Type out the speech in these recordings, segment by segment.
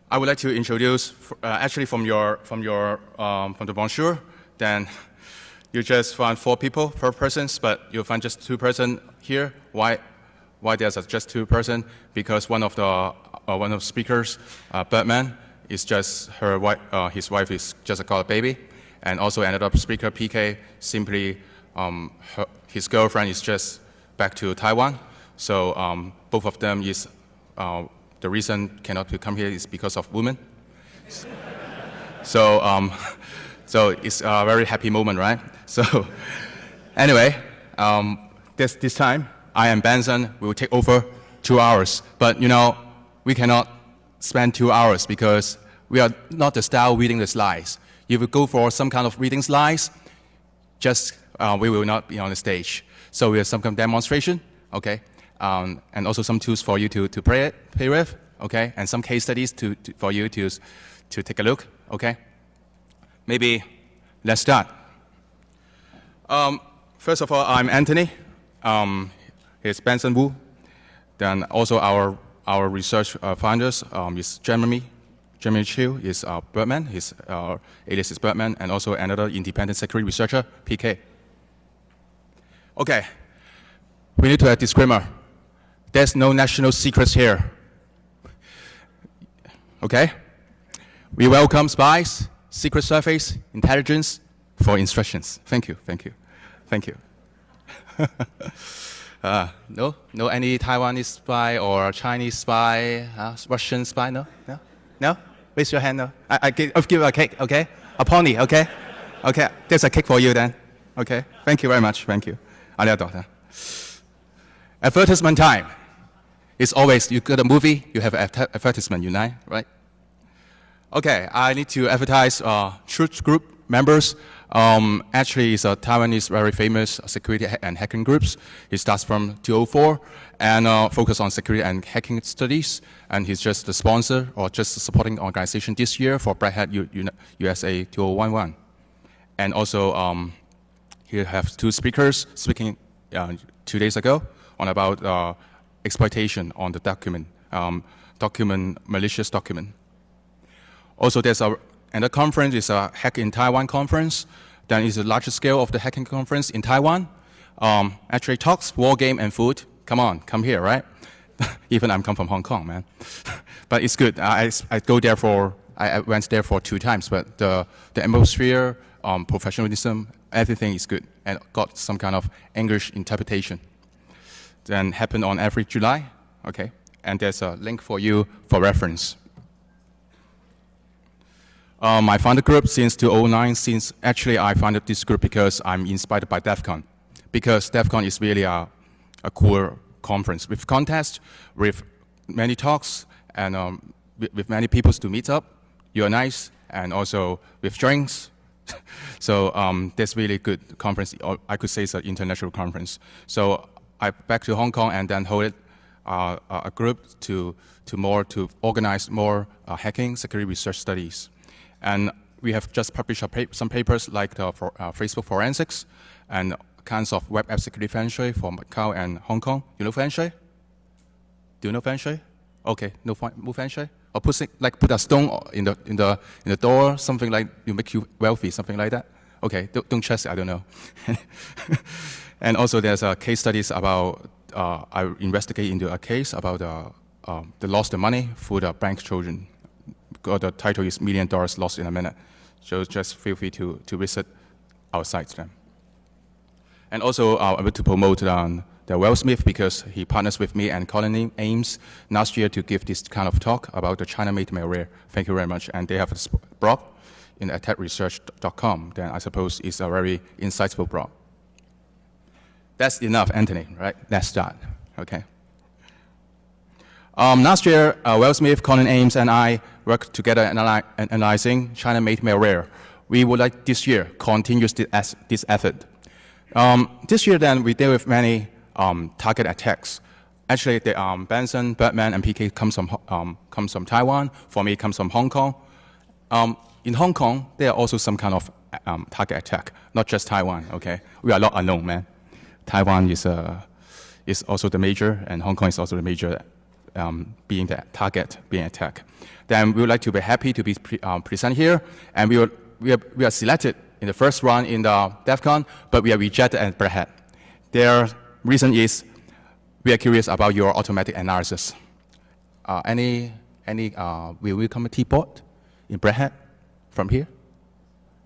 I would like to introduce, actually from the brochure, then you just find 4 people per person, but you'll find just 2 persons here. Why there's just 2 persons? Because one of the speakers, Birdman, is just her wife. His wife is just got a baby, and also another speaker, PK, simply his girlfriend is just back to Taiwan. So both of them is. The reason cannot come here is because of women. So it's a very happy moment, right? So anyway, this time, I and Benson will take over 2 hours. But you know, we cannot spend 2 hours because we are not the style reading the slides. If we go for some kind of reading slides, we will not be on the stage. So we have some kind of demonstration, okay? And also some tools for you to play with, okay? And some case studies for you to take a look, okay? Maybe let's start. First of all, I'm Anthony. Here's Benson Wu. Then also our research founders is Jeremy Chiu is Birdman. His alias is Birdman, and also another independent security researcher, PK. Okay, we need to have a disclaimer. There's no national secrets here. Okay? We welcome spies, secret service, intelligence for instructions. Thank you, thank you, thank you. No any Taiwanese spy or Chinese spy, Russian spy, no? Raise your hand, no? I'll give you a cake, okay? A pony, okay? Okay, there's a cake for you then. Okay, thank you very much, thank you. Advertisement time. It's always, you got a movie, you have advertisement, right? Okay, I need to advertise Truth Group members. Actually, it's a Taiwanese very famous security and hacking groups. He starts from 2004 and focus on security and hacking studies. And he's just the sponsor or just the supporting organization this year for Black Hat USA 2011. And also, he has 2 speakers speaking 2 days ago on about exploitation on the malicious document. Also, there's another conference, is a Hack in Taiwan conference. Then it's the largest scale of the hacking conference in Taiwan. Actually talks, war game, and food. Come on, come here, right? Even I'm come from Hong Kong, man. But it's good. I went there for 2 times, but the atmosphere, professionalism, everything is good, and got some kind of English interpretation. Then happen on every July, okay? And there's a link for you for reference. I founded the group since 2009. Actually I founded this group because I'm inspired by DEFCON. Because DEFCON is really a cool conference with contests, with many talks, and with many people to meet up. You're nice, and also with drinks. So that's really good conference. I could say it's an international conference. So I back to Hong Kong and then hold a group to organize more hacking security research studies. And we have just published some papers like the Facebook forensics and kinds of web app security feng shui for Macau and Hong Kong. You know feng shui? Do you know feng shui? Okay, no feng shui? Or put a stone in the door, something like you make you wealthy, something like that. Okay, don't trust it, I don't know. And also there's case studies about, I investigate into a case about the lost the money for the bank children. The title is $1 Million Lost in a Minute. So just feel free to visit our sites then. And also I want to promote the Wellsmith because he partners with me and Colin Ames last year to give this kind of talk about the China-made malware. Thank you very much. And they have a blog in attackresearch.com. Then I suppose it's a very insightful blog. That's enough, Anthony, right? Let's start, okay? Last year, Wellsmith, Colin Ames, and I worked together analyzing China-made malware. We would like this year continue this effort. This year, then, we deal with many target attacks. Actually, Benson, Birdman, and PK comes from Taiwan. For me, comes from Hong Kong. In Hong Kong, there are also some kind of target attack, not just Taiwan. Okay, we are not alone, man. Taiwan is also the major, and Hong Kong is also the major being the target, being attacked. Then we would like to be happy to be present here, and we are selected in the first round in the DEFCON, but we are rejected at Red Hat. Their reason is we are curious about your automatic analysis. Will we come a board in Red Hat from here?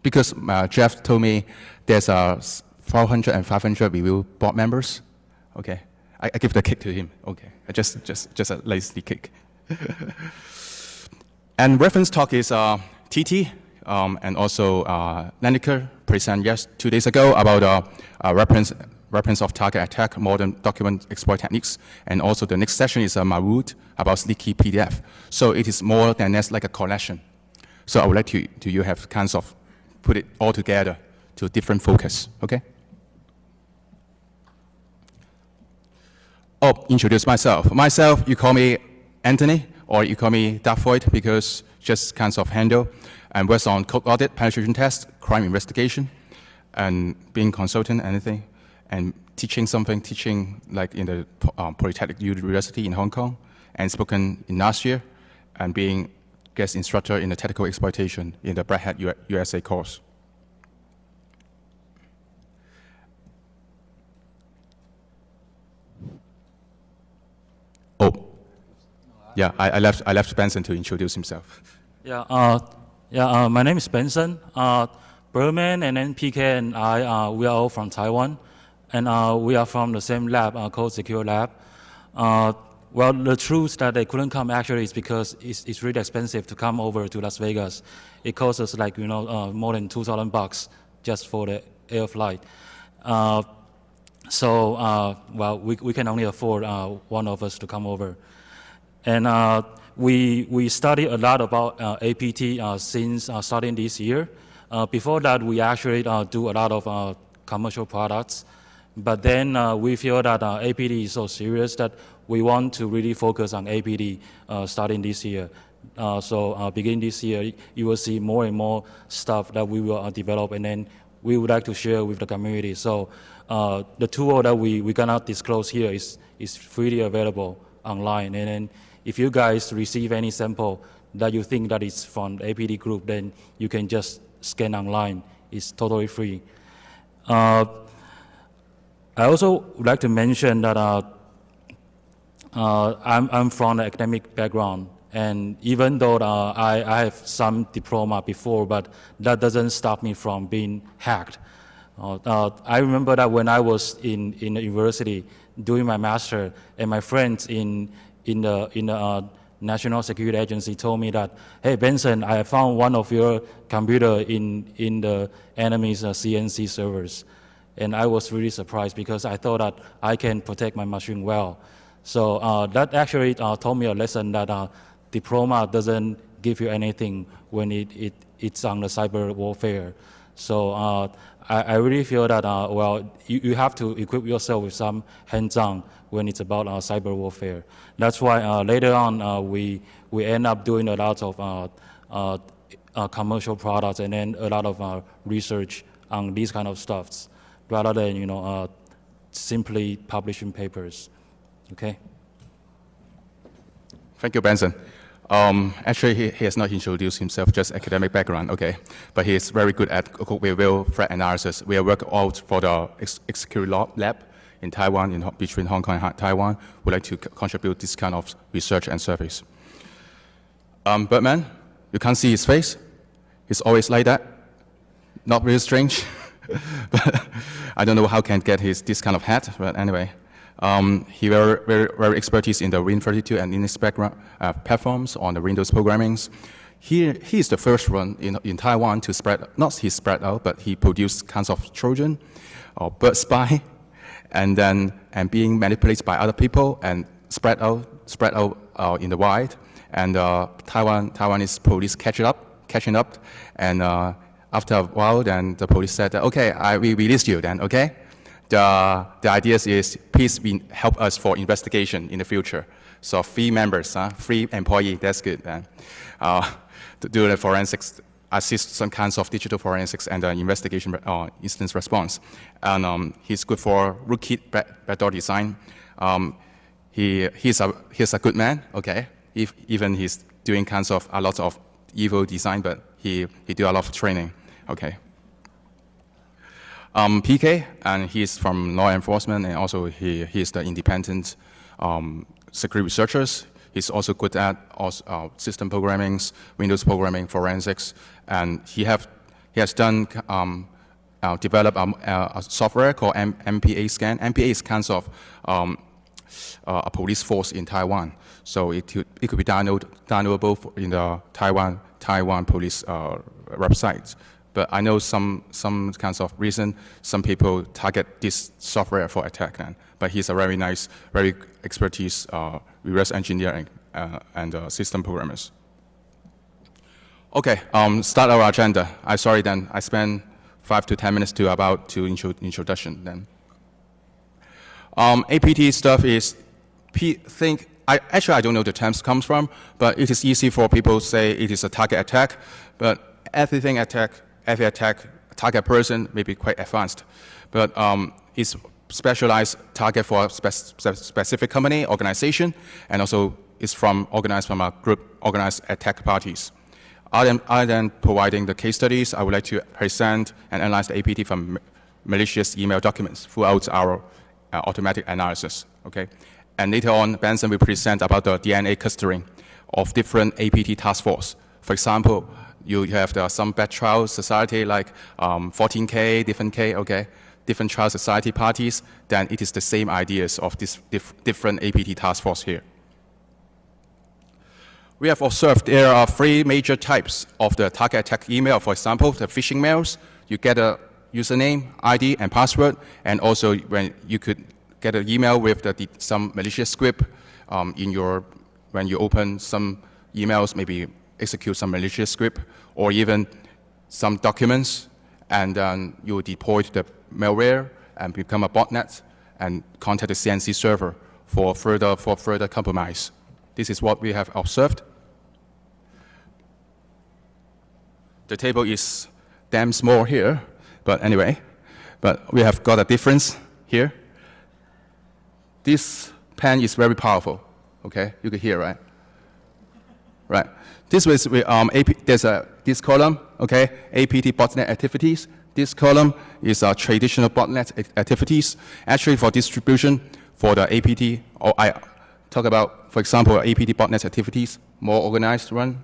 Because Jeff told me there's 400 and 500 review board members. Okay, I give the kick to him. Okay, just a lazy kick. And reference talk is TT and also Lenniker present 2 days ago about reference of target attack, modern document exploit techniques, and also the next session is Marood about leaky PDF. So it is more than just like a collection. So I would like you have kinds of put it all together to a different focus, okay? Oh, introduce myself. Myself, you call me Anthony, or you call me Darfoid, because just kinds of handle. I work on code audit, penetration test, crime investigation, and being consultant, anything, and teaching like in the Polytechnic University in Hong Kong, and spoken in last year, and being guest instructor in the technical exploitation in the Red Hat USA course. Oh, yeah, I left Benson to introduce himself. Yeah, my name is Benson. Berman and then PK and I, we are all from Taiwan, and we are from the same lab, called Secure Lab. Well, the truth that they couldn't come actually is because it's really expensive to come over to Las Vegas. It costs us like, more than $2,000 just for the air flight. Well, we can only afford one of us to come over. And we study a lot about APT since starting this year. Before that, we actually do a lot of commercial products. But then we feel that APT is so serious that we want to really focus on APT starting this year. Beginning this year, you will see more and more stuff that we will develop, and then we would like to share with the community. So the tool that we cannot disclose here is freely available online. And then if you guys receive any sample that you think that is from the APT group, then you can just scan online. It's totally free. I also would like to mention that I'm from an academic background, and even though I have some diploma before, but that doesn't stop me from being hacked. I remember that when I was in the university doing my master, and my friends in the National Security Agency told me that, hey Benson, I found one of your computer in the enemy's CNC servers. And I was really surprised because I thought that I can protect my machine well. So that actually taught me a lesson that diploma doesn't give you anything when it's on the cyber warfare. So I really feel that, well, you have to equip yourself with some hands-on when it's about cyber warfare. That's why later on we end up doing a lot of commercial products and then a lot of research on these kind of stuffs, rather than simply publishing papers. Okay. Thank you, Benson. Actually, he has not introduced himself, just academic background, okay. But he is very good at code threat analysis. We are working out for the security lab in Taiwan, between Hong Kong and Taiwan. We'd like to contribute this kind of research and service. Birdman, you can't see his face. He's always like that. Not really strange. But I don't know how can get this kind of hat, but anyway. He very expertise in the Win32 and Linux background platforms on the Windows programmings. He is the first one in Taiwan to spread, not he spread out, but he produced kinds of Trojan or bird spy, and being manipulated by other people and spread out in the wild. And Taiwanese police catching up, and after a while, then the police said, okay, we released you then, okay? The idea is, please help us for investigation in the future. So 3 members, 3 employees, that's good. To do the forensics, assist some kinds of digital forensics and investigation incident response. And he's good for rootkit backdoor design. he's a good man, okay? Even he's doing a lot of evil design, but he do a lot of training, okay? PK, and he's from law enforcement, and also he's the independent security researchers. He's also good at system programming, Windows programming, forensics, and he has done develop a software called MPA Scan. MPA is a police force in Taiwan, so it could be downloadable in the Taiwan police website. But I know some kinds of reason some people target this software for attack. But he's a very nice, very expertise reverse engineering and system programmers. Okay, start our agenda. Sorry then, I spent 5 to 10 minutes to introduction then. APT stuff is, actually I don't know where the terms comes from, but it is easy for people to say it is a target attack, but every attack, target person may be quite advanced. But it's specialized target for a specific company, organization, and also it's organized from a group organized attack parties. Other than providing the case studies, I would like to present and analyze the APT from malicious email documents throughout our automatic analysis, okay? And later on, Benson will present about the DNA clustering of different APT task force. For example, you have some bad trial society like 14K, different K, okay? Different trial society parties, then it is the same ideas of this different APT task force here. We have observed there are 3 major types of the target attack email. For example, the phishing mails, you get a username, ID, and password, and also when you could get an email with some malicious script when you open some emails, maybe execute some malicious script, or even some documents, and then you deploy the malware and become a botnet and contact the CNC server for further compromise. This is what we have observed. The table is damn small here, but anyway, but we have got a difference here. This pen is very powerful, okay? You can hear, right? Right. This was there's this column, okay? APT botnet activities. This column is traditional botnet activities. Actually, for distribution, for the APT, I talk about, for example, APT botnet activities, more organized run,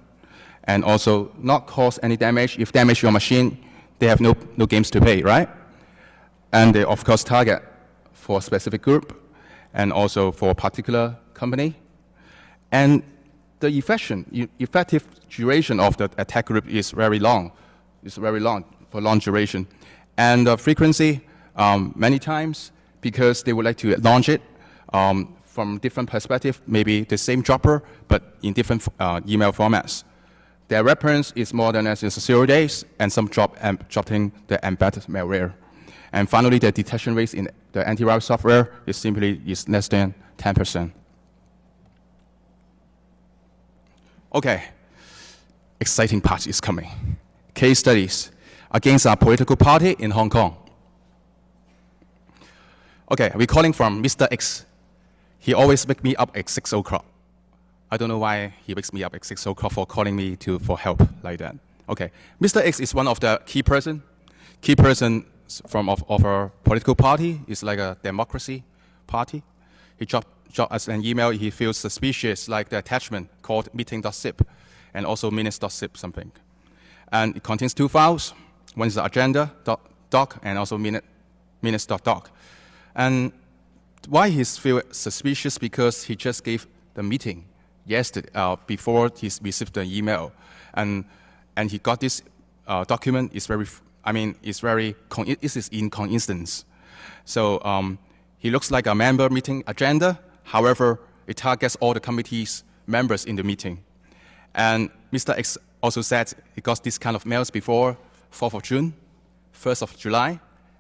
and also not cause any damage. If damage your machine, they have no games to play, right? And they, of course, target for a specific group and also for a particular company. And the effective duration of the attack group is very long. It's very long, for long duration. And the frequency, many times, because they would like to launch it from different perspective, maybe the same dropper, but in different email formats. Their reference is more than less than 0 days, and some dropping the embedded malware. And finally, the detection rate in the antivirus software is less than 10%. Okay, exciting part is coming. Case studies against a political party in Hong Kong. Okay, we're calling from Mr. X. He always wakes me up at 6 o'clock. I don't know why he wakes me up at 6 o'clock for calling me for help like that. Okay, Mr. X is one of the key person of our political party. It's like a democracy party. He dropped us an email. He feels suspicious, like the attachment called meeting.zip and also minutes.zip something. And it contains 2 files. One is the agenda.doc and also minutes.doc. And why he feels suspicious? Because he just gave the meeting yesterday before he received the email, and he got this document. It's in coincidence. So he looks like a member meeting agenda. However, it targets all the committee's members in the meeting. And Mr. X also said he got this kind of mails before 4th of June, 1st of July,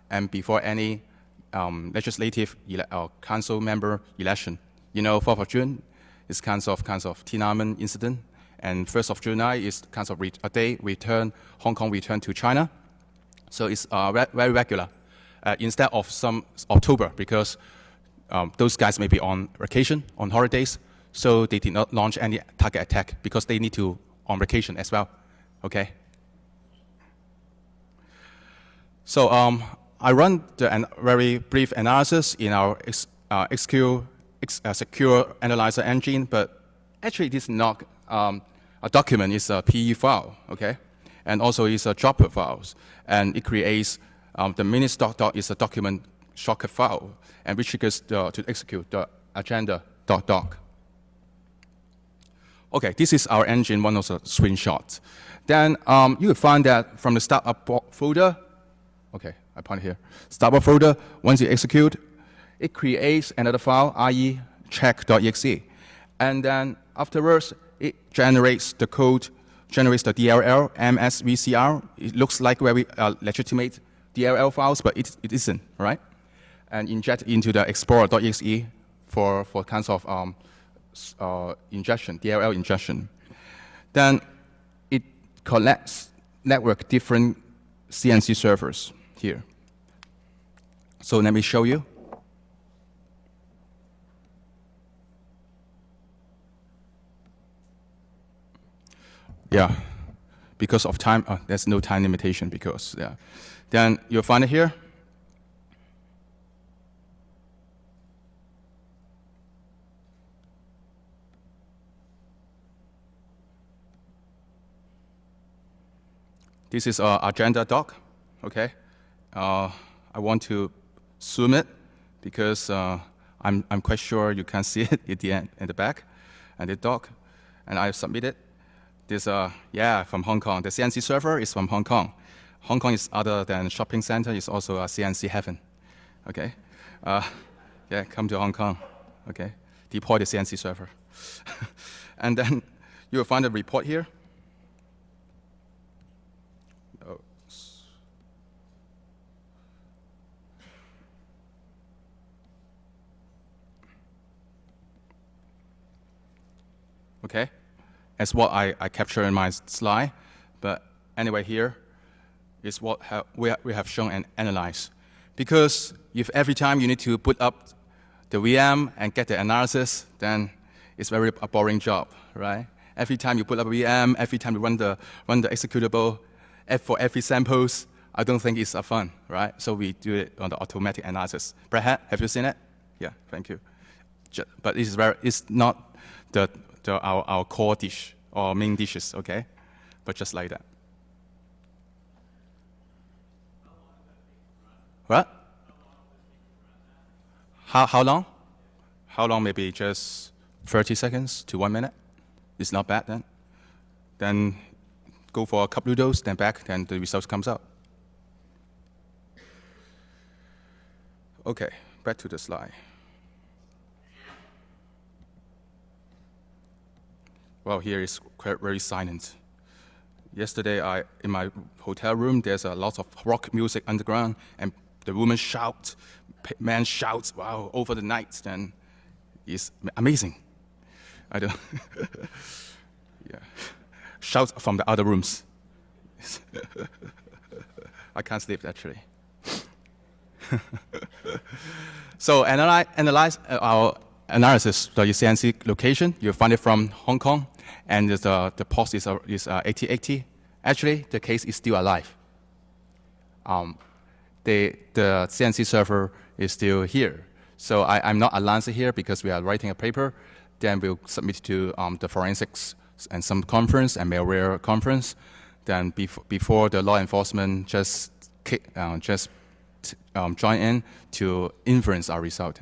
and before any legislative council member election. You know, 4th of June is kinds of Tiananmen incident, and 1st of July is kinds of a day Hong Kong returned to China. So it's very regular. Instead of some October, because those guys may be on vacation, on holidays, so they did not launch any target attack because they need to on vacation as well. Okay. So I run the very brief analysis in our secure analyzer engine, but actually this is not a document. It's a PE file, okay, and also it's a dropper files, and it creates the minutes.doc is a document shortcut file, and which triggers to execute the agenda.doc. Okay, this is our engine, one of the screenshots. Then you will find that from the startup folder, okay, I point here, startup folder, once you execute, it creates another file, i.e. check.exe. And then afterwards, it generates the code, generates the DLL, MSVCR. It looks like very legitimate DLL files, but it isn't, right? And inject into the explorer.exe for kinds of injection, DLL injection. Then it collects network different CNC servers here. So let me show you. Yeah, because of time, there's no time limitation because, yeah. Then you'll find it here. This is our agenda doc, okay? I want to zoom it because I'm quite sure you can see it at the end, in the back, and the doc, and I submit it. This, yeah, from Hong Kong. The CNC server is from Hong Kong. Hong Kong is other than shopping center. It's also a CNC heaven, okay? Yeah, come to Hong Kong, okay? Deploy the CNC server. And then you will find a report here. Okay, as what I captured in my slide, but anyway, here is what we have shown and analyzed. Because if every time you need to boot up the VM and get the analysis, then it's a boring job, right? Every time you put up a VM, every time you run the executable, for every samples, I don't think it's fun, right? So we do it on the automatic analysis. Brad, have you seen it? Yeah, thank you. But it's not our core dish or main dishes, okay? But just like that. What? How long? How long? Maybe just 30 seconds to 1 minute. It's not bad then. Then go for a couple noodles, then back, then the results comes out. Okay, back to the slide. Well, here is quite very silent. Yesterday, in my hotel room, there's a lot of rock music underground, and the woman shouts, man shouts, wow, over the night, then it's amazing. I don't, yeah. Shouts from the other rooms. I can't sleep, actually. So analyze our analysis, the CNC location. You find it from Hong Kong, and the post is 8080. Actually, the case is still alive. The CNC server is still here. So I'm not announcing here because we are writing a paper. Then we'll submit to the forensics and some conference and malware conference. Then before the law enforcement just join in to influence our result.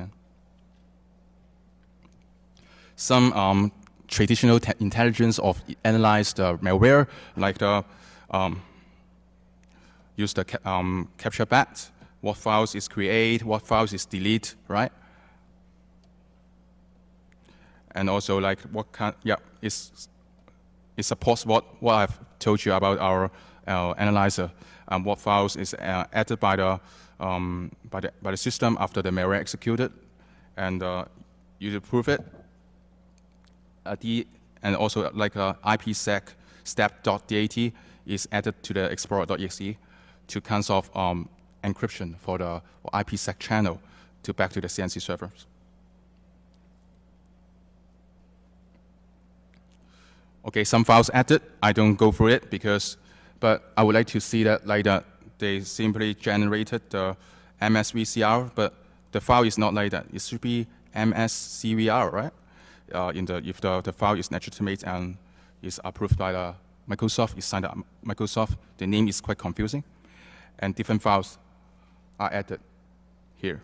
Some traditional intelligence of analyze the malware, like use the capture bat, what files is create, what files is delete, right? And also like what kind, yeah, it supports what I've told you about our analyzer, what files is added by the system after the malware executed, and you prove it. And also like IPsec step.dat is added to the explorer.exe to kinds of encryption for the IPsec channel to back to the CNC servers. Okay, some files added, I don't go through it but I would like to see that like that they simply generated the MSVCR, but the file is not like that. It should be MSCVR, right? If the file is legitimate and is approved by the Microsoft, is signed by Microsoft, the name is quite confusing, and different files are added here.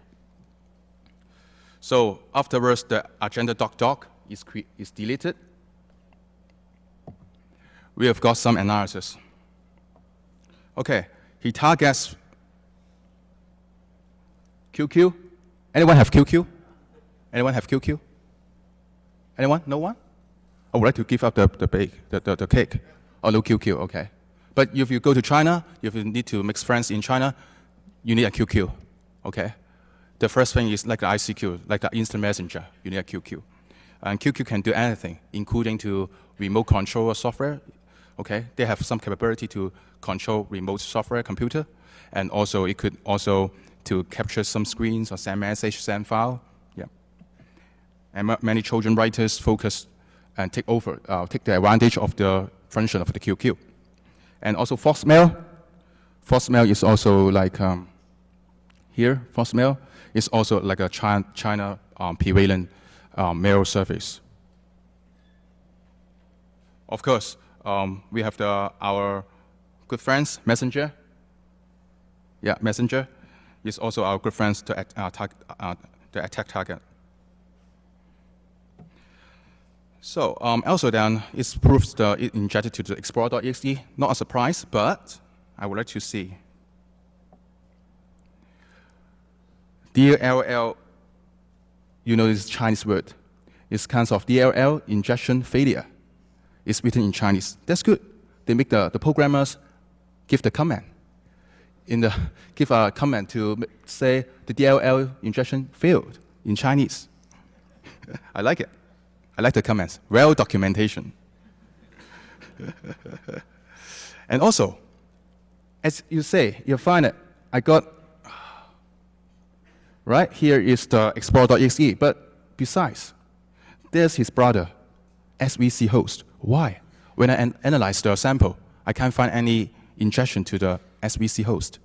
So afterwards, the agenda.doc is deleted. We have got some analysis. Okay, he targets QQ. Anyone have QQ? Anyone have QQ? Anyone? No one? I would like to give up the cake. Oh, no QQ, okay. But if you go to China, if you need to make friends in China, you need a QQ, okay? The first thing is like the ICQ, like the instant messenger, you need a QQ. And QQ can do anything, including to remote control software, okay? They have some capability to control remote software computer, and also it could also to capture some screens or send message, send file, yeah. And many children writers focus and take the advantage of the function of the QQ. And also Foxmail. Foxmail is also like here, Foxmail is also like a China prevalent mail service. Of course, we have our good friends, Messenger. Yeah, Messenger is also our good friends to the attack target. So also then, it proves it injected to the explorer.exe. Not a surprise, but I would like to see. DLL, you know this Chinese word. It's kind of DLL, injection failure. It's written in Chinese. That's good. They make the programmers give the comment. Give a comment to say the DLL injection failed in Chinese. I like it. I like the comments. Well documentation. And also, as you say, you find it. I got, right here is the explorer.exe, but besides, there's his brother, SVC host. Why? When I analyze the sample, I can't find any injection to the SVC host.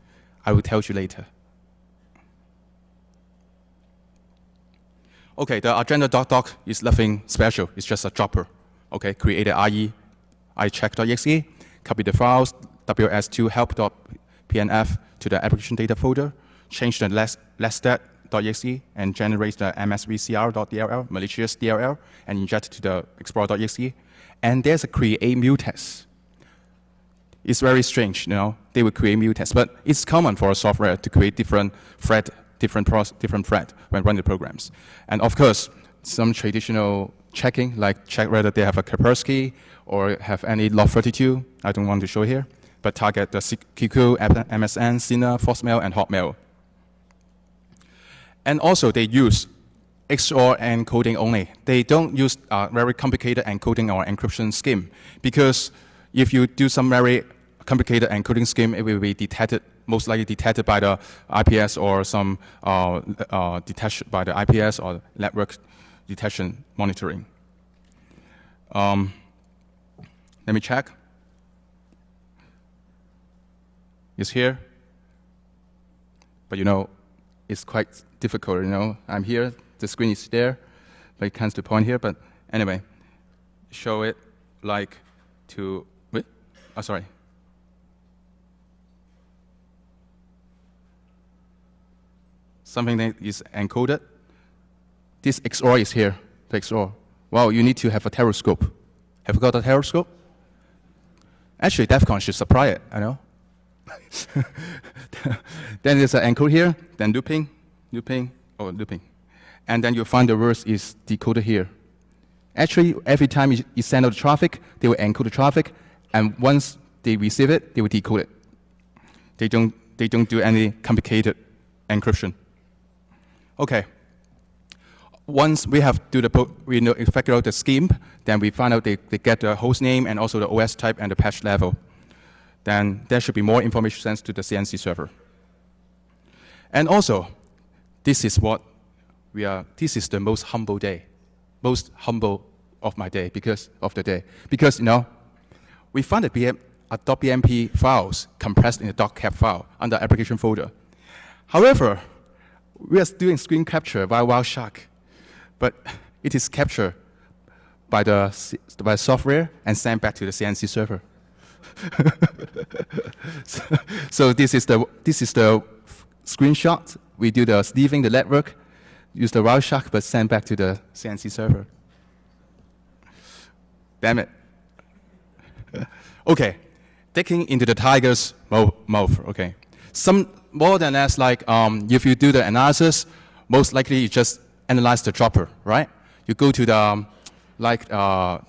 I will tell you later. Okay, the agenda.doc is nothing special. It's just a dropper. Okay, create an IE, iCheck.exe, copy the files, ws2 help.pnf to the application data folder, change the less.exe, and generate the msvcr.dll, malicious DLL, and inject to the explorer.exe. And there's a create mutex. It's very strange, you know. They will create mutex, but it's common for a software to create different thread when running the programs. And of course, some traditional checking, like check whether they have a Kaspersky or have any log32. I don't want to show here, but target the QQ, MSN, Sina, Foxmail, and Hotmail. And also, they use XOR encoding only. They don't use very complicated encoding or encryption scheme, because if you do some very complicated encoding scheme, it will be detected, most likely detected by the IPS or some detection by the IPS or network detection monitoring. Let me check. It's here, but you know, it's quite difficult. You know, I'm here, the screen is there, but it comes to point here. But anyway, show it like to. Wait, oh sorry. Something that is encoded. This XOR is here, the XOR. Wow, you need to have a telescope. Have you got a telescope? Actually, DEFCON should supply it, I know. Then there's an encode here, then looping. And then you find the words is decoded here. Actually, every time you send out the traffic, they will encode the traffic, and once they receive it, they will decode it. They don't do any complicated encryption. Okay. Once we have figure out the scheme, then we find out they get the host name and also the OS type and the patch level. Then there should be more information sent to the CNC server. And also, this is the most humble day, most humble of my day because you know we found a .bmp files compressed in a .cap file under application folder. However, we are doing screen capture by Wireshark, but it is captured by the software and sent back to the CNC server. so this is the screenshot. We do the leaving the network, use the Wireshark, but send back to the CNC server. Damn it. Okay, digging into the tiger's mouth. Okay, some more than that, like if you do the analysis, most likely you just analyze the dropper, right? You go to the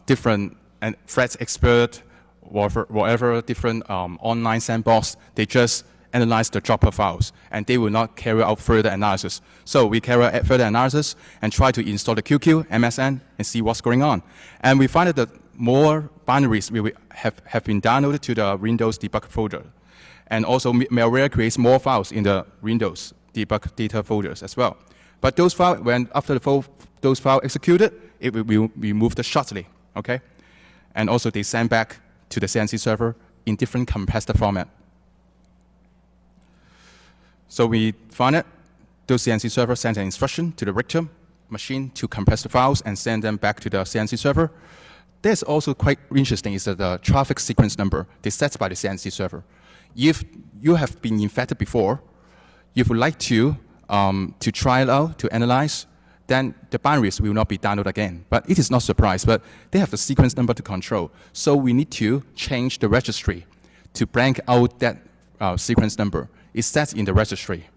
different threat expert, whatever different online sandbox. They just analyze the dropper files, and they will not carry out further analysis. So we carry out further analysis and try to install the QQ, MSN, and see what's going on. And we find that more binaries have been downloaded to the Windows debug folder. And also malware creates more files in the Windows debug data folders as well. But those files, after those files executed, it will be removed shortly, okay? And also they send back to the CNC server in different compressed format. So we found it. Those CNC servers send an instruction to the Richter machine to compress the files and send them back to the CNC server. That's also quite interesting is that the traffic sequence number is set by the CNC server. If you have been infected before, if you would like to try it out, to analyze, then the binaries will not be downloaded again. But it is not a surprise, but they have the sequence number to control. So we need to change the registry to blank out that sequence number. It's set in the registry.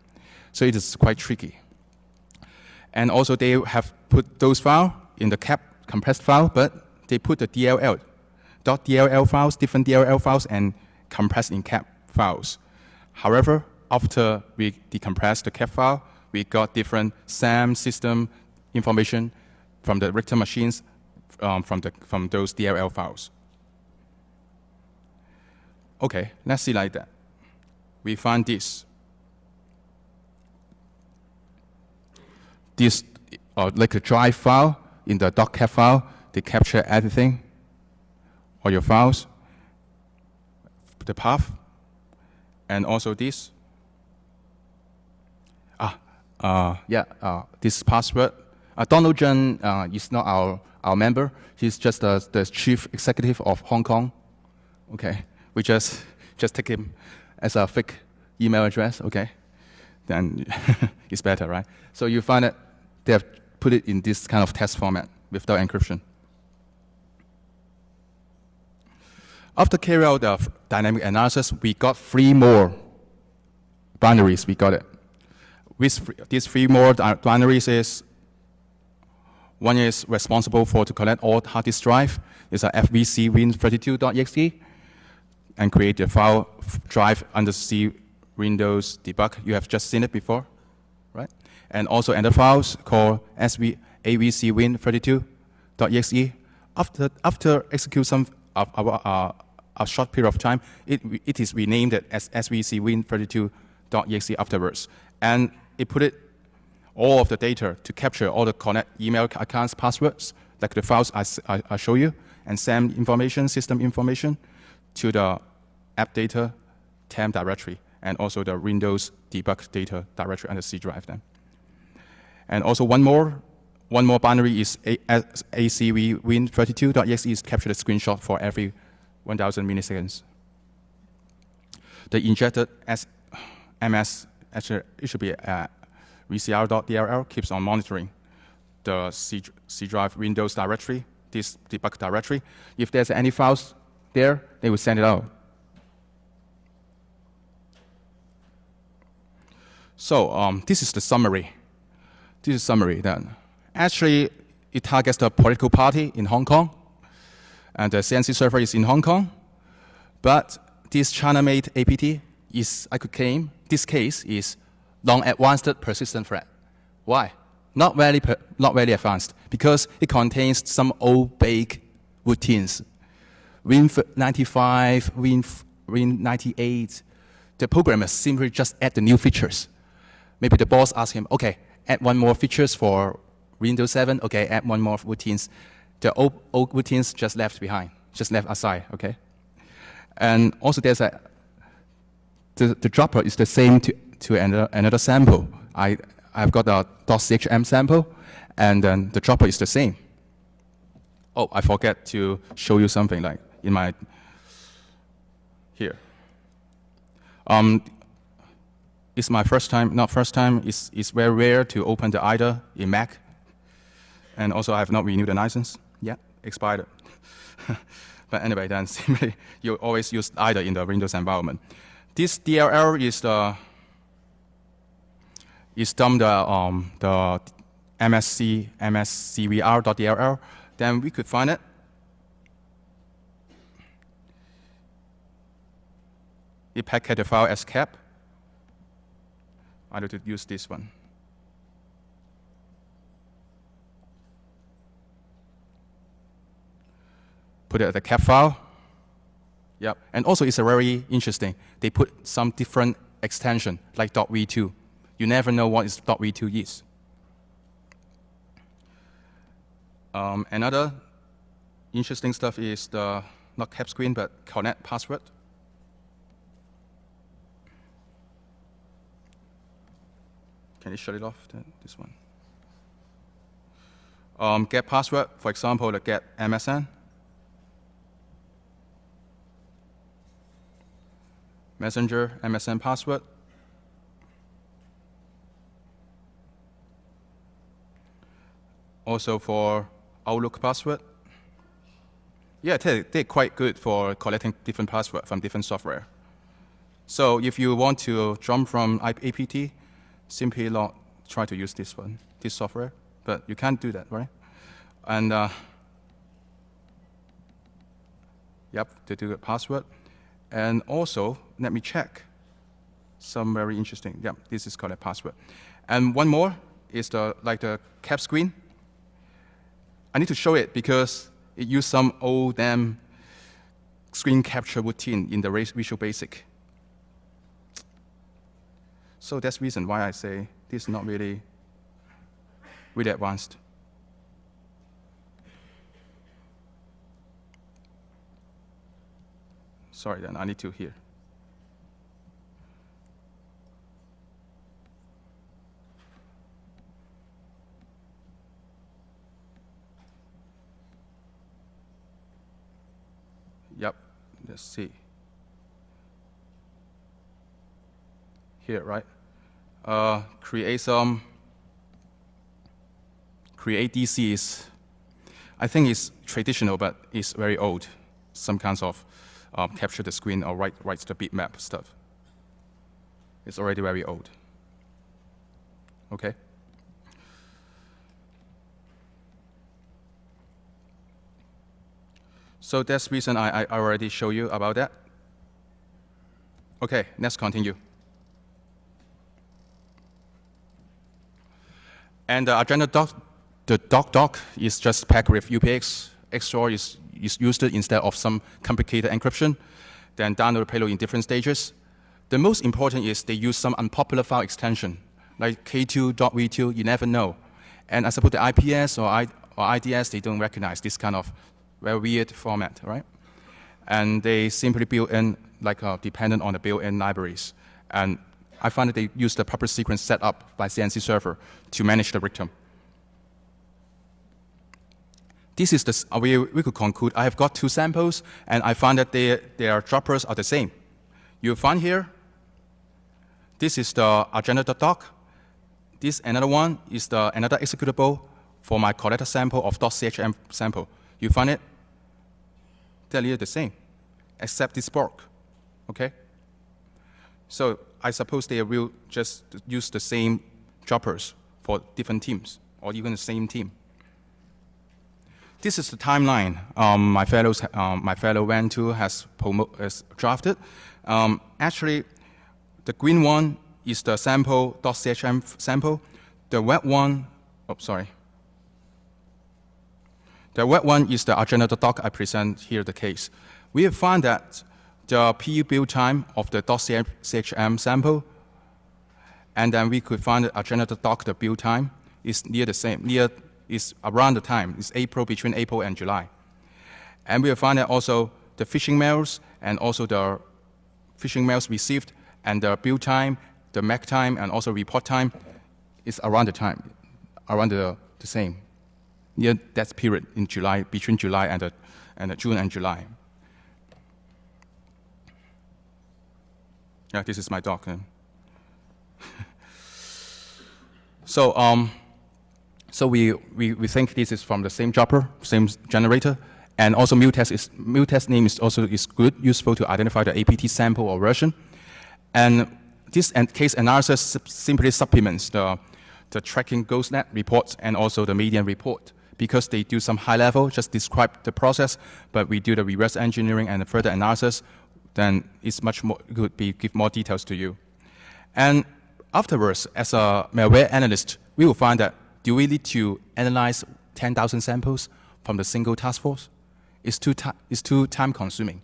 So it is quite tricky. And also they have put those files in the cap compressed file, but they put the .dll files, different DLL files, and compressed in cap files. However, after we decompress the cap file, we got different SAM system information from the Richter machines from those DLL files. Okay, let's see like that. We find this. This, like a drive file in the .cap file, they capture everything, all your files, the path, and also this. This password. Donald Zheng is not our member. He's just the chief executive of Hong Kong. Okay, we just take him as a fake email address. Okay, then it's better, right? So you find that they have put it in this kind of test format without encryption. After carrying out the dynamic analysis, we got 3 more binaries. We got it. With these 3 more binaries is, one is responsible for to collect all hard disk drive. It's a FVC win32.exe and create the file drive under C Windows debug. You have just seen it before, right? And also other files called AVC win32.exe. After execute some a short period of time, it is renamed as SVC win32.exe afterwards. And it put all of the data to capture all the connect email accounts passwords, like the files I show you, and SAM information, system information, to the app data temp directory, and also the Windows debug data directory under C drive then. And also one more binary is ACV win32.exe is captured a screenshot for every 1,000 milliseconds. The injected MS, actually it should be VCR.dll, keeps on monitoring the C drive Windows directory, this debug directory. If there's any files there, they will send it out. So this is the summary. This is summary then. Actually, it targets the political party in Hong Kong, and the CNC server is in Hong Kong. But this China-made APT is, I could claim, this case is long-advanced persistent threat. Why? Not very advanced, because it contains some old baked routines. Win95, Win98, the programmer simply just add the new features. Maybe the boss asks him, okay, add 1 more features for Windows 7, okay, add 1 more routines. the old routines just left behind, just left aside, okay? And also there's the dropper is the same to another sample. I've got a .chm sample, and then the dropper is the same. Oh, I forget to show you something like in my, here. It's my first time, not first time, it's very rare to open the IDA in Mac. And also I have not renewed the license. Yeah, expired. But anyway, then simply you always use IDA in the Windows environment. This DLL is the mscvr.dll. Then we could find it. It packed the file as cap. I need to use this one. Put it at the cap file. Yep. And also it's a very interesting. They put some different extension like .v2. You never know what is .v2 is. Another interesting stuff is the, not cap screen, but connect password. Can you shut it off, this one? Get password, for example, the get MSN. Messenger, MSN password. Also for Outlook password. Yeah, they're quite good for collecting different passwords from different software. So if you want to jump from APT, simply try to use this one, this software. But you can't do that, right? And yep, to do the password. And also, let me check some very interesting. Yep, this is called a password. And one more is the cap screen. I need to show it because it used some old damn screen capture routine in the Visual Basic. So that's the reason why I say this is not really advanced. Sorry, then I need to hear. Yep, let's see. Here, right? Create DC is, I think it's traditional, but it's very old. Some kinds of capture the screen or write the bitmap stuff. It's already very old. Okay. So that's the reason I already showed you about that. Okay, let's continue. And the agenda doc is just packed with UPX. XOR is used instead of some complicated encryption. Then download the payload in different stages. The most important is they use some unpopular file extension, like K2.v2, you never know. And I suppose the IPS or IDS, they don't recognize this kind of very weird format, right? And they simply build in, dependent on the built-in libraries. And I find that they use the public sequence set up by CNC server to manage the victim. This is the, we could conclude, I have got two samples, and I find that their droppers are the same. You find here, this is the agenda.doc. This another one is another executable for my collector sample of .chm sample. You find it? They're nearly the same, except this bork, okay? So I suppose they will just use the same droppers for different teams, or even the same team. This is the timeline my fellow Van2 has drafted. Actually, the green one is the sample .chm sample. The red one, oh, sorry. The red one is the agenda.doc I present here the case. We have found that the PU build time of the .chm sample, and then we could find the agenda.doc, the build time, is near the same, near is around the time. It's April, between April and July. And we will find that also the phishing mails and also the phishing mails received and the build time, the MAC time, and also report time is around the time, around the same. Near that period in July, between July and June and July. Yeah, this is my dog. So we think this is from the same dropper, same generator, and also MuTest name is also good, useful to identify the APT sample or version. And this case analysis simply supplements the tracking GhostNet reports and also the median report, because they do some high level, just describe the process, but we do the reverse engineering and the further analysis, then it's much more, give more details to you. And afterwards, as a malware analyst, we will find that do we need to analyze 10,000 samples from the single task force? It's too time consuming.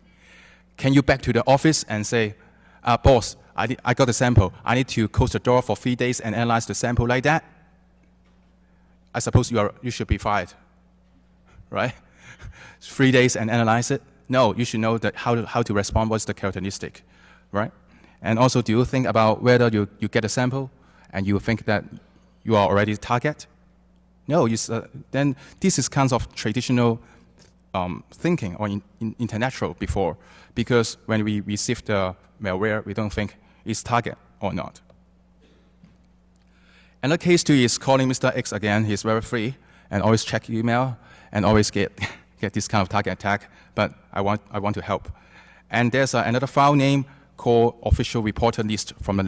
Can you back to the office and say, boss, I got a sample. I need to close the door for 3 days and analyze the sample like that? I suppose you should be fired, right? 3 days and analyze it? No, you should know that how to respond, what's the characteristic, right? And also, do you think about whether you get a sample and you think that you are already target? No, then this is kind of traditional thinking or intellectual before, because when we receive the malware, we don't think it's target or not. Another case too is calling Mr. X again. He's very free and always check email and always get this kind of target attack, but I want to help. And there's another file name called official reporter list from the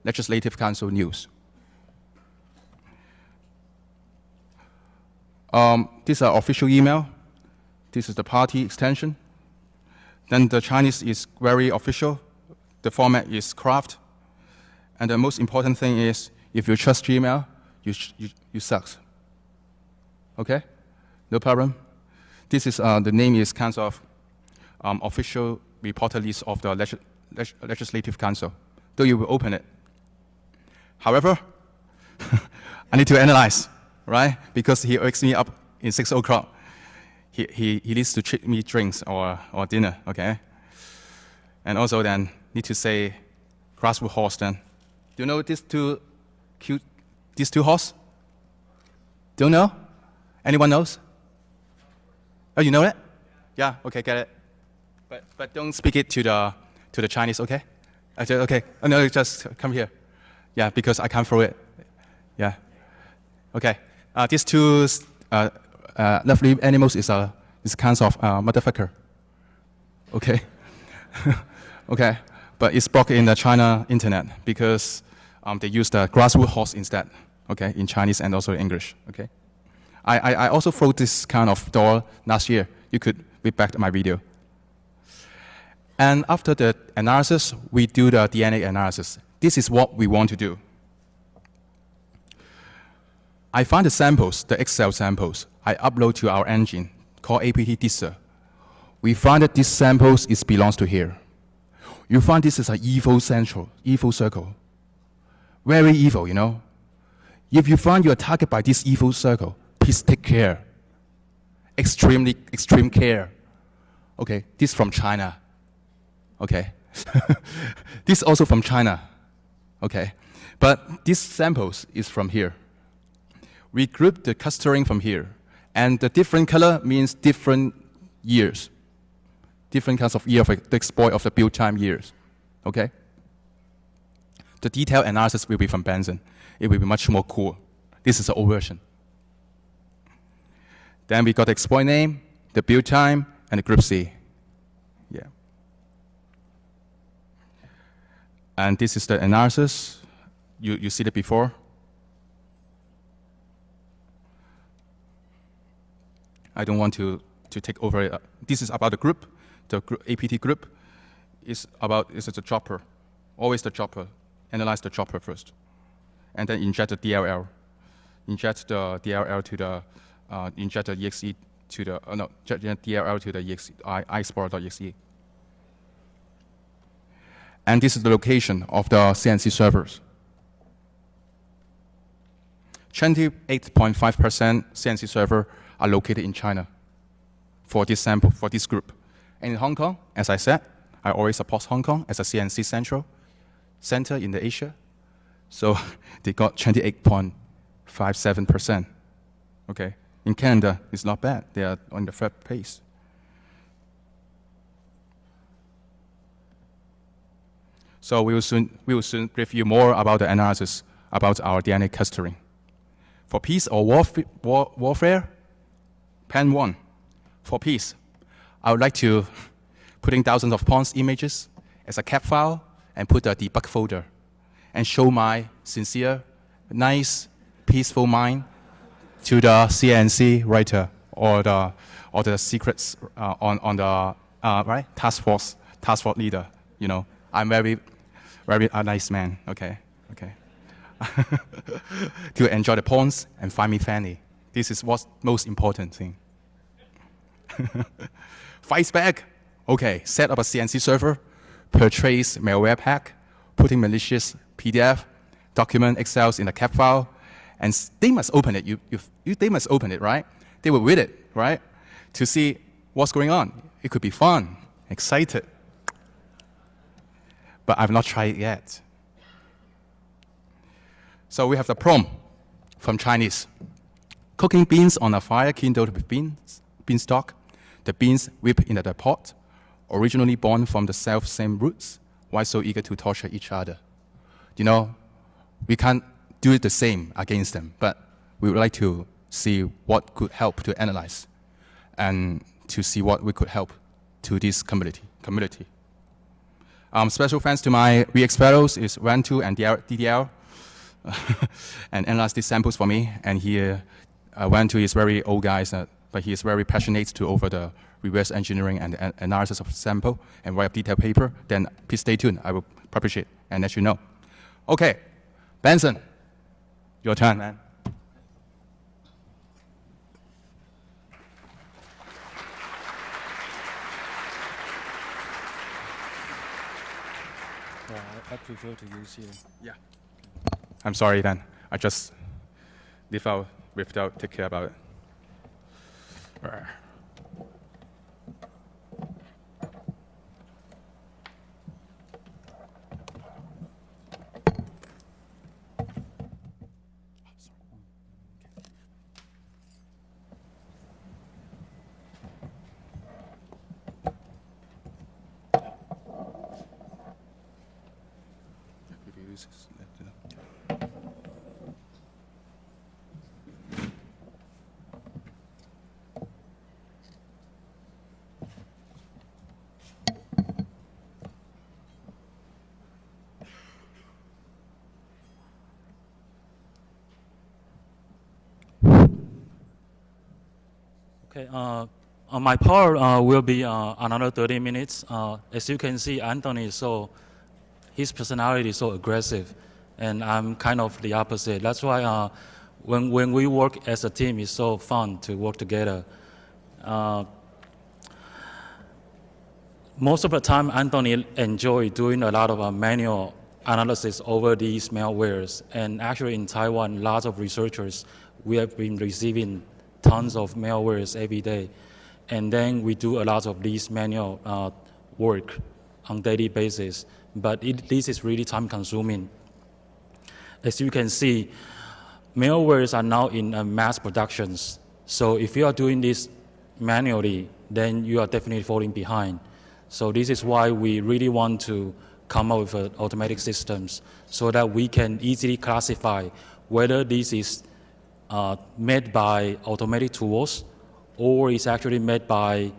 Legislative Council News. This is official email. This is the party extension. Then the Chinese is very official. The format is craft. And the most important thing is, if you trust Gmail, you suck. Okay? No problem? This is, the name is kind of official reporter list of the Legislative Council, though you will open it. However, I need to analyze, right? Because he wakes me up in 6 o'clock. He needs to treat me drinks or dinner, okay? And also then need to say grassroot horse then. Do you know these two horse? Don't know? Anyone knows? Oh, you know it? Yeah, okay, get it. But don't speak it to the Chinese, okay? Okay, oh, no, just come here. Yeah, because I can't throw it. Yeah. Okay. These two lovely animals is kinds of motherfucker. Okay. Okay. But it's blocked in the China internet because they use the grassroot horse instead. Okay, in Chinese and also English. Okay. I also wrote this kind of door last year. You could read back my video. And after the analysis, we do the DNA analysis. This is what we want to do. I find the samples, the Excel samples, I upload to our engine called APT Disser. We find that these samples belongs to here. You find this is an evil circle. Very evil, you know. If you find you are targeted by this evil circle, please take care. Extreme care. Okay, this from China. Okay. This also from China. Okay. But these samples is from here. We group the clustering from here. And the different color means different years. Different kinds of year of the exploit of the build time years. Okay? The detailed analysis will be from Benson. It will be much more cool. This is the old version. Then we got the exploit name, the build time, and the group C. Yeah. And this is the analysis. You see it before. I don't want to take over it. This is about the group. The APT group is the dropper. Always the dropper. Analyze the dropper first. And then inject the DLL. Inject the DLL to the, inject the exe to the, inject the DLL to the exe, iSport.exe. And this is the location of the CNC servers. 28.5% CNC server are located in China for this sample, for this group. And in Hong Kong, as I said, I always support Hong Kong as a CNC center in the Asia. So they got 28.57%. Okay. In Canada, it's not bad. They are on the third place. So we will soon brief you more about the analysis about our DNA clustering. For peace or warfare, Pen 1. For peace, I would like to put in thousands of ponds images as a cap file and put a debug folder and show my sincere, nice, peaceful mind to the CNC writer or the secrets on the right task force leader. You know, I'm very a nice man. Okay. To enjoy the pawns and find me Fanny. This is what's most important thing. Fights back. Okay, set up a CNC server, purchase malware pack, putting malicious PDF, document Excels in a cap file, and they must open it. They must open it, right? They will read it, right? To see what's going on. It could be fun, excited. But I've not tried it yet. So we have the prompt from Chinese. Cooking beans on a fire kindled with beanstalk. The beans whipped into the pot, originally born from the self-same roots. Why so eager to torture each other? You know, we can't do it the same against them, but we would like to see what could help to analyze and to see what we could help to this community. Special thanks to my VX fellows is Rantu and DDL and analyze these samples for me. And here, Rantu is very old guys, but he is very passionate to over the reverse engineering and analysis of the sample and write a detailed paper. Then please stay tuned. I will publish it and let you know. Okay, Benson, your turn, man. I prefer to use here. Yeah. I'm sorry then. I just leave out without take care about it. Okay, on my part will be another 30 minutes. As you can see, Anthony, his personality is so aggressive, and I'm kind of the opposite. That's why when we work as a team, it's so fun to work together. Most of the time, Anthony enjoy doing a lot of manual analysis over these malwares. And actually in Taiwan, lots of researchers, we have been receiving tons of malwares every day. And then we do a lot of these manual work on daily basis. But this is really time consuming. As you can see, malwares are now in mass productions. So if you are doing this manually, then you are definitely falling behind. So this is why we really want to come up with automatic systems so that we can easily classify whether this is made by automatic tools or is actually made by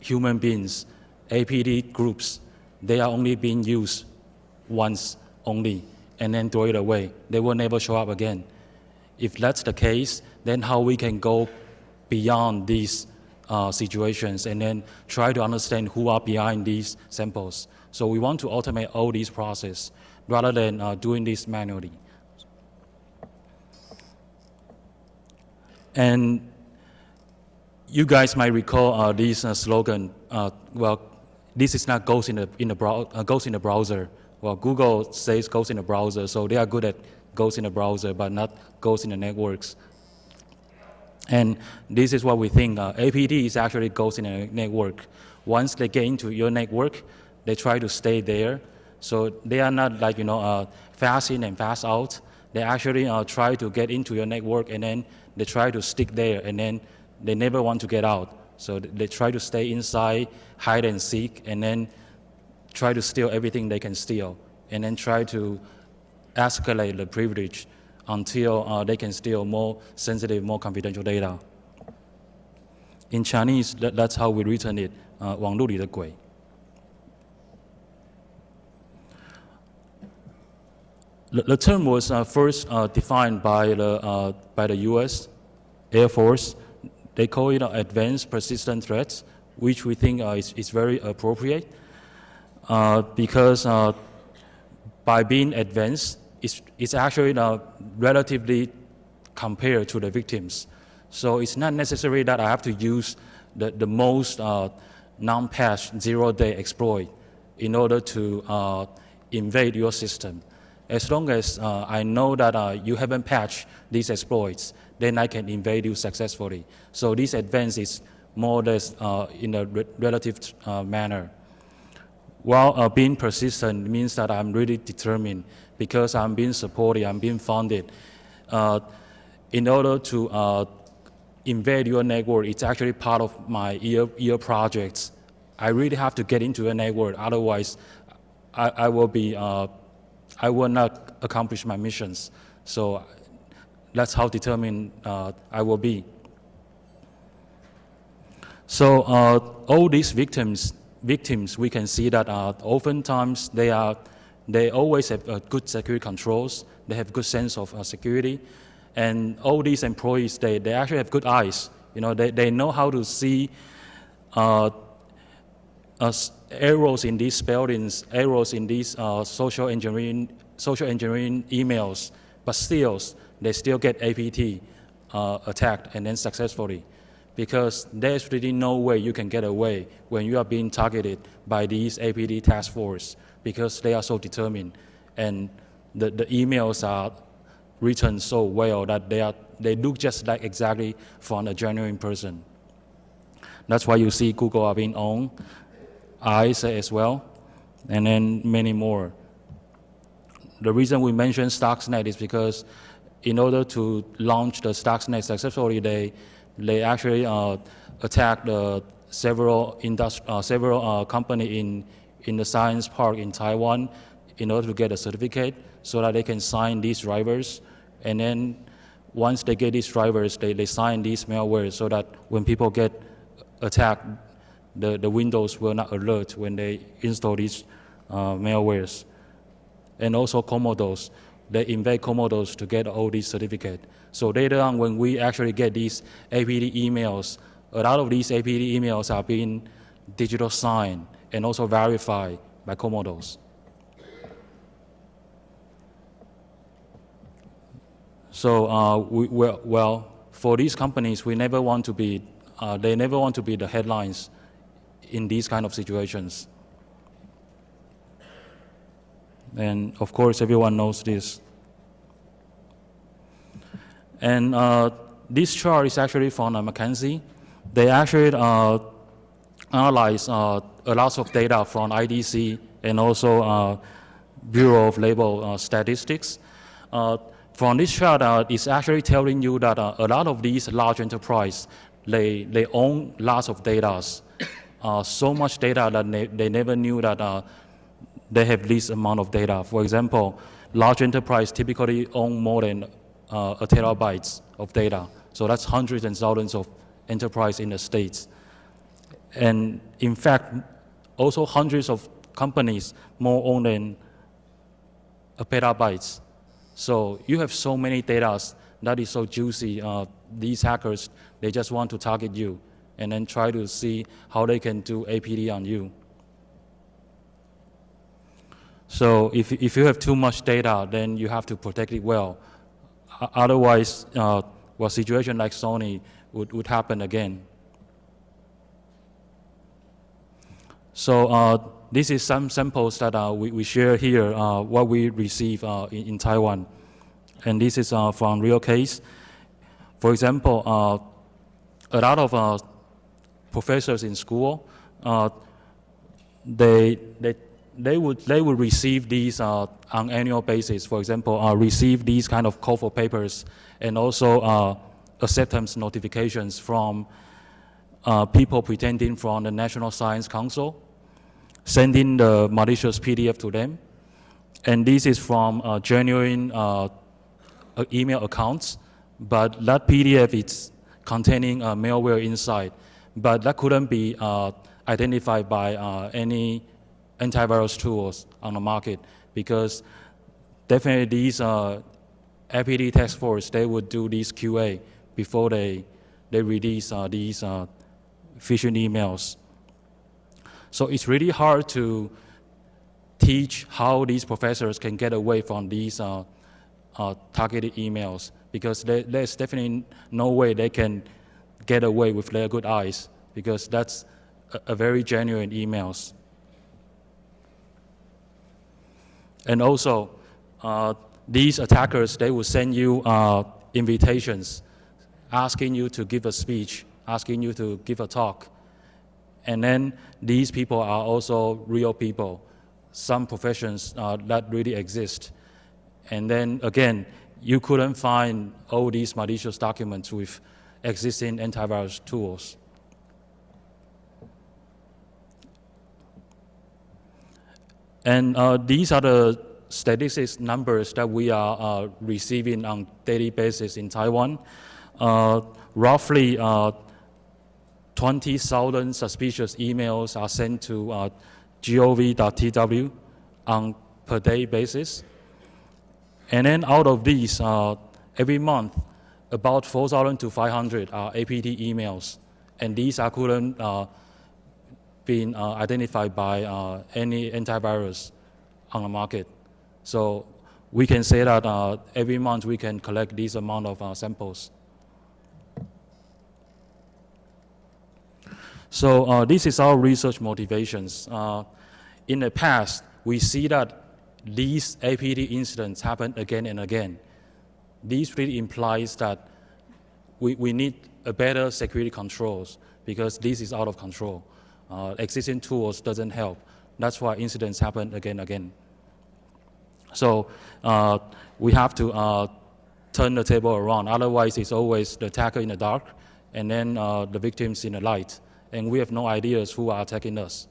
human beings. APT groups, they are only being used once only and then throw it away. They will never show up again. If that's the case, then how we can go beyond these situations and then try to understand who are behind these samples. So we want to automate all these processes rather than doing this manually. And you guys might recall this slogan, well, this is not ghost in the browser. Well, Google says ghost in the browser, so they are good at goes in the browser, but not goes in the networks. And this is what we think. APT is actually goes in a network. Once they get into your network, they try to stay there. So they are not like, fast in and fast out. They actually try to get into your network, and then they try to stick there, and then they never want to get out. So they try to stay inside, hide and seek, and then try to steal everything they can steal, and then try to escalate the privilege until they can steal more sensitive, more confidential data. In Chinese, that's how we written it, 网路里的鬼. The term was first defined by the U.S. Air Force. They call it advanced persistent threats, which we think is very appropriate because by being advanced, it's actually relatively compared to the victims. So it's not necessary that I have to use the most non-patch zero-day exploit in order to invade your system. As long as I know that you haven't patched these exploits, then I can invade you successfully. So this advance is more or less in a relative manner. While being persistent means that I'm really determined because I'm being supported, I'm being funded. In order to invade your network, it's actually part of my year projects. I really have to get into a network, otherwise I will not accomplish my missions. So that's how determined I will be. So all these victims, we can see that oftentimes they always have good security controls. They have good sense of security, and all these employees they actually have good eyes. They know how to see errors in these spellings, errors in these social engineering emails, but still they still get APT attacked and then successfully, because there's really no way you can get away when you are being targeted by these APT task force, because they are so determined, and the emails are written so well that they look just like exactly from a genuine person. That's why you see Google are being owned, ICE as well, and then many more. The reason we mention Stuxnet is because in order to launch the Stuxnet successfully, they actually attacked several companies in the science park in Taiwan in order to get a certificate so that they can sign these drivers. And then once they get these drivers, they sign these malware so that when people get attacked, the Windows will not alert when they install these malwares. And also Commodores, they invade Commodores to get all these certificates. So later on, when we actually get these APT emails, a lot of these APT emails are being digital signed and also verified by Commodores. So well, for these companies, we never want to be, they never want to be the headlines in these kind of situations. And of course, everyone knows this. And this chart is actually from McKinsey. They actually analyze a lot of data from IDC and also Bureau of Labor Statistics. From this chart, it's actually telling you that a lot of these large enterprises, they own lots of data, so much data that they never knew that they have this amount of data. For example, large enterprise typically own more than a terabyte of data. So that's hundreds and thousands of enterprises in the States. And in fact, also hundreds of companies more own than a petabyte. So you have so many data that is so juicy. These hackers, they just want to target you and then try to see how they can do APT on you. So if you have too much data, then you have to protect it well. Otherwise, well, a situation like Sony would happen again. So this is some samples that we share here, what we receive in Taiwan. And this is from real case. For example, a lot of professors in school, they would receive these on annual basis. For example, receive these kind of call for papers and also acceptance notifications from people pretending from the National Science Council, sending the malicious PDF to them. And this is from genuine email accounts, but that PDF is containing malware inside. But that couldn't be identified by any antivirus tools on the market, because definitely these APT task force, they would do this QA before they release these phishing emails. So it's really hard to teach how these professors can get away from these targeted emails, because there's definitely no way they can get away with their good eyes, because that's a very genuine emails. And also, these attackers, they will send you invitations, asking you to give a speech, asking you to give a talk. And then these people are also real people, some professions that really exist. And then again, you couldn't find all these malicious documents with existing antivirus tools. And these are the statistics numbers that we are receiving on daily basis in Taiwan. Roughly 20,000 suspicious emails are sent to gov.tw on per day basis. And then out of these, every month, about 4,000 to 500 are APT emails. And these are couldn't been identified by any antivirus on the market. So we can say that every month we can collect this amount of samples. So this is our research motivations. In the past, we see that these APT incidents happen again and again. This really implies that we need a better security controls, because this is out of control. Existing tools doesn't help. That's why incidents happen again and again. So we have to turn the table around. Otherwise, it's always the attacker in the dark and then the victims in the light. And we have no ideas who are attacking us.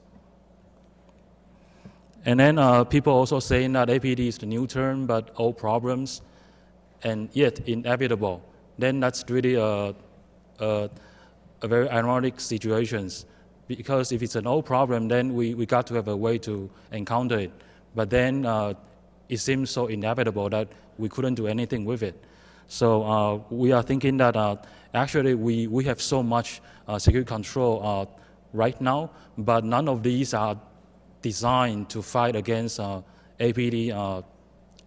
And then people also saying that APT is the new term, but old problems, and yet inevitable. Then that's really a very ironic situation, because if it's an old problem, then we got to have a way to encounter it. But then it seems so inevitable that we couldn't do anything with it. So we are thinking that actually we have so much security control right now, but none of these are designed to fight against APT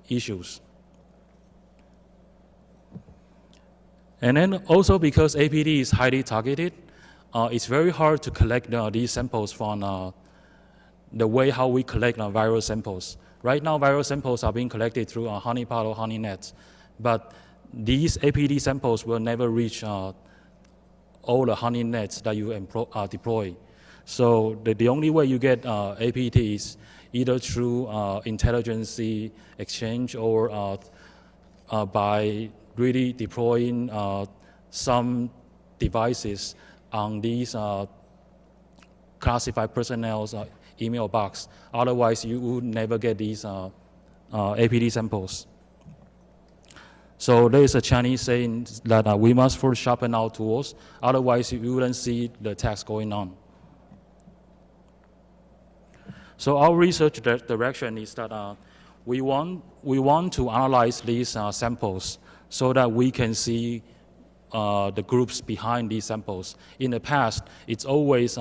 issues. And then also because APT is highly targeted, it's very hard to collect these samples from the way how we collect viral samples. Right now, viral samples are being collected through honeypot or honeynet, but these APT samples will never reach all the honeyNets that you deploy. So the only way you get APT is either through intelligence exchange or by really deploying some devices on these classified personnel's email box. Otherwise, you would never get these APT samples. So there is a Chinese saying that we must first sharpen our tools, otherwise you wouldn't see the attacks going on. So our research direction is that we want to analyze these samples so that we can see the groups behind these samples. In the past, it's always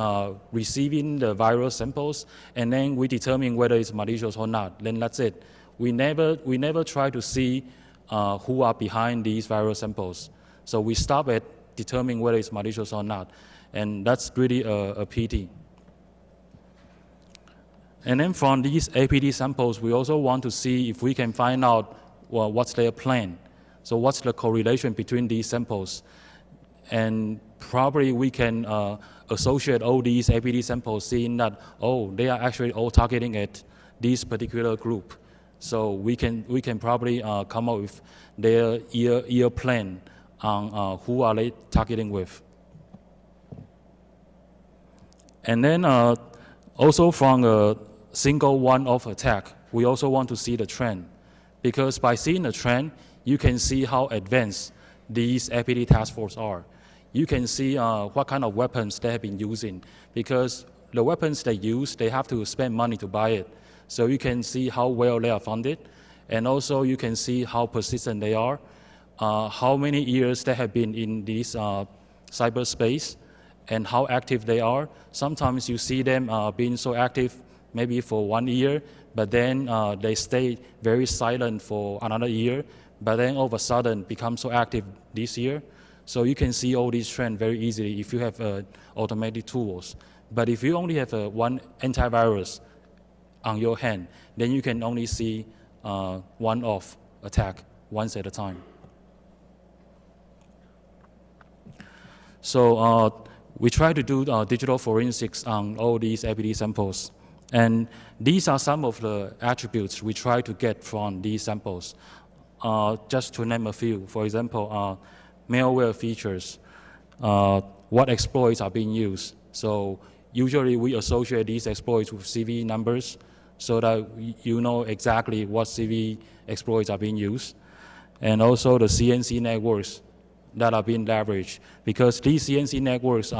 receiving the viral samples, and then we determine whether it's malicious or not. Then that's it. We never try to see who are behind these viral samples. So we stop at determining whether it's malicious or not, and that's really a pity. And then from these APT samples, we also want to see if we can find out what's their plan. So what's the correlation between these samples? And probably we can associate all these APT samples, seeing that, oh, they are actually all targeting at this particular group. So we can probably come up with their year plan on who are they targeting with. And then also from a single one-off attack, we also want to see the trend. Because by seeing the trend, you can see how advanced these APT task force are. You can see what kind of weapons they have been using. Because the weapons they use, they have to spend money to buy it. So you can see how well they are funded. And also you can see how persistent they are, how many years they have been in this cyberspace, and how active they are. Sometimes you see them being so active maybe for 1 year, but then they stay very silent for another year, but then all of a sudden become so active this year. So you can see all these trends very easily if you have automatic tools. But if you only have one antivirus on your hand, then you can only see one-off attack once at a time. So we try to do digital forensics on all these APT samples. And these are some of the attributes we try to get from these samples. Just to name a few, for example, malware features, what exploits are being used. So usually we associate these exploits with CV numbers so that you know exactly what CV exploits are being used. And also the CNC networks that are being leveraged. Because these CNC networks,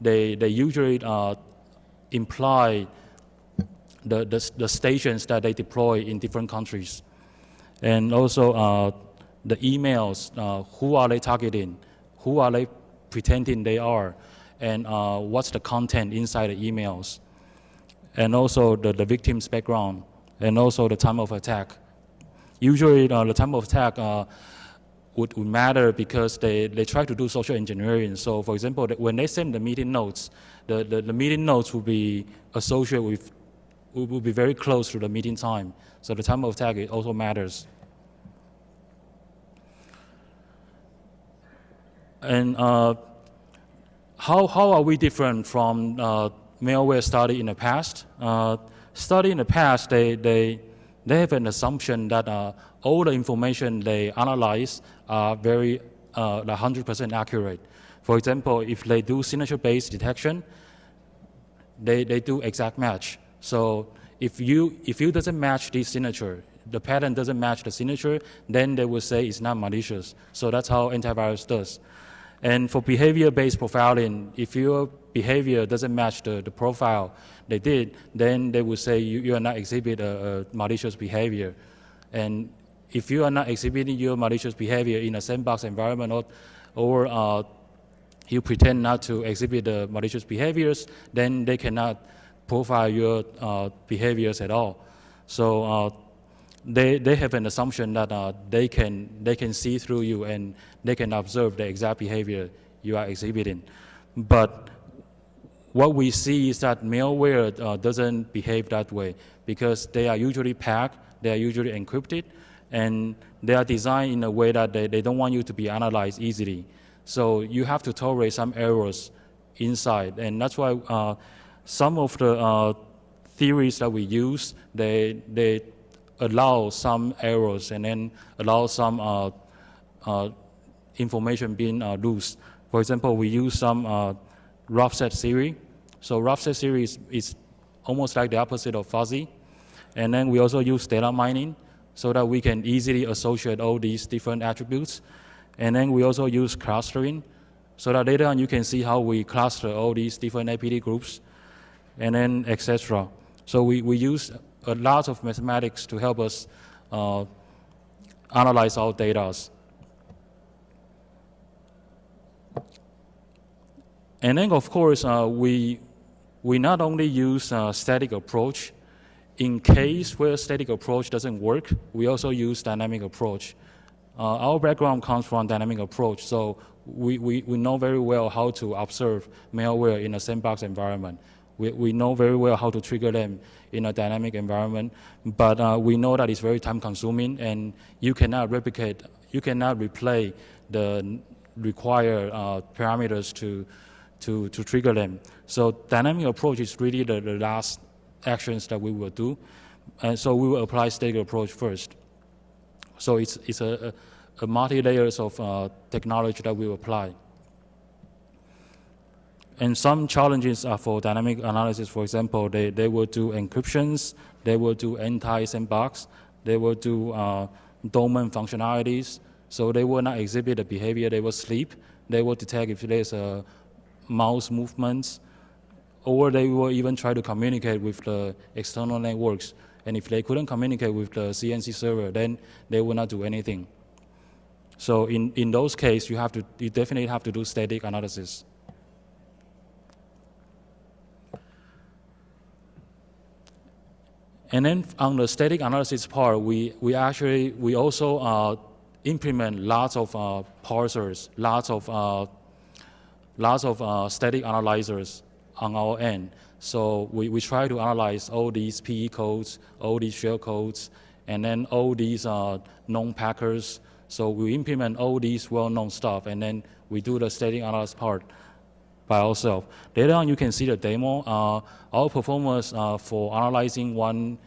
they usually imply the stations that they deploy in different countries. And also the emails, who are they targeting? Who are they pretending they are? And what's the content inside the emails? And also the victim's background, and also the time of attack. Usually the time of attack would matter because they try to do social engineering. So for example, when they send the meeting notes, the meeting notes will be associated with, will be very close to the meeting time. So the time of attack also matters. And how are we different from malware study in the past? Study in the past, they have an assumption that all the information they analyze are very 100% accurate. For example, if they do signature-based detection, they do exact match. So if you doesn't match the signature, the pattern doesn't match the signature, then they will say it's not malicious. So that's how antivirus does. And for behavior-based profiling, if your behavior doesn't match the profile they did, then they will say you are not exhibiting a malicious behavior. And if you are not exhibiting your malicious behavior in a sandbox environment, or you pretend not to exhibit the malicious behaviors, then they cannot profile your behaviors at all. So they have an assumption that they can see through you and they can observe the exact behavior you are exhibiting. But what we see is that malware doesn't behave that way because they are usually packed, they are usually encrypted, and they are designed in a way that they don't want you to be analyzed easily. So you have to tolerate some errors inside, and that's why some of the theories that we use, they allow some errors and then allow some information being loose. For example, we use some rough set theory. So rough set theory is almost like the opposite of fuzzy. And then we also use data mining so that we can easily associate all these different attributes. And then we also use clustering so that later on you can see how we cluster all these different APT groups, and then etc. So we use a lot of mathematics to help us analyze our data. And then of course we not only use static approach. In case where static approach doesn't work, we also use dynamic approach. Our background comes from dynamic approach, so we know very well how to observe malware in a sandbox environment. We know very well how to trigger them in a dynamic environment, but we know that it's very time consuming and you cannot replicate you cannot replay the required parameters to trigger them. So dynamic approach is really the last actions that we will do. And so we will apply static approach first. So it's a multi-layers of technology that we will apply. And some challenges are for dynamic analysis. For example, they will do encryptions, they will do anti-sandbox, they will do dormant functionalities. So they will not exhibit the behavior, they will sleep. They will detect if there's a mouse movements, or they will even try to communicate with the external networks. And if they couldn't communicate with the CNC server, then they will not do anything. So in those cases, you definitely have to do static analysis. And then on the static analysis part, we also implement lots of parsers, lots of static analyzers on our end. So we try to analyze all these PE codes, all these shell codes, and then all these known packers. So we implement all these well-known stuff, and then we do the static analysis part by ourselves. Later on, you can see the demo. Our performance for analyzing one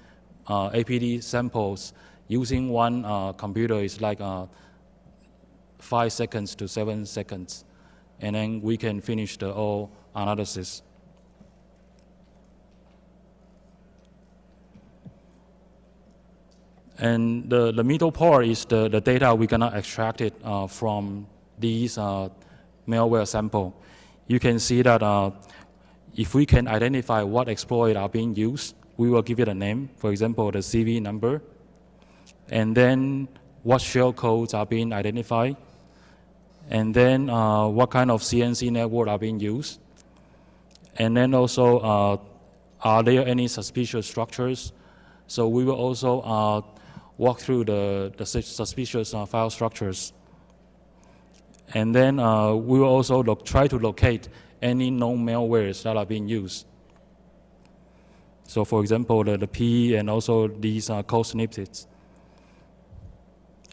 APT samples using one computer is like 5 seconds to 7 seconds. And then we can finish the whole analysis. And the middle part is the data we're gonna extract it from these malware sample. You can see that if we can identify what exploit are being used, we will give it a name, for example, the CV number, and then what shell codes are being identified, and then what kind of CNC network are being used, and then also are there any suspicious structures. So we will also walk through the suspicious file structures. And then we will also try to locate any known malwares that are being used. So for example, the PE and also these code snippets.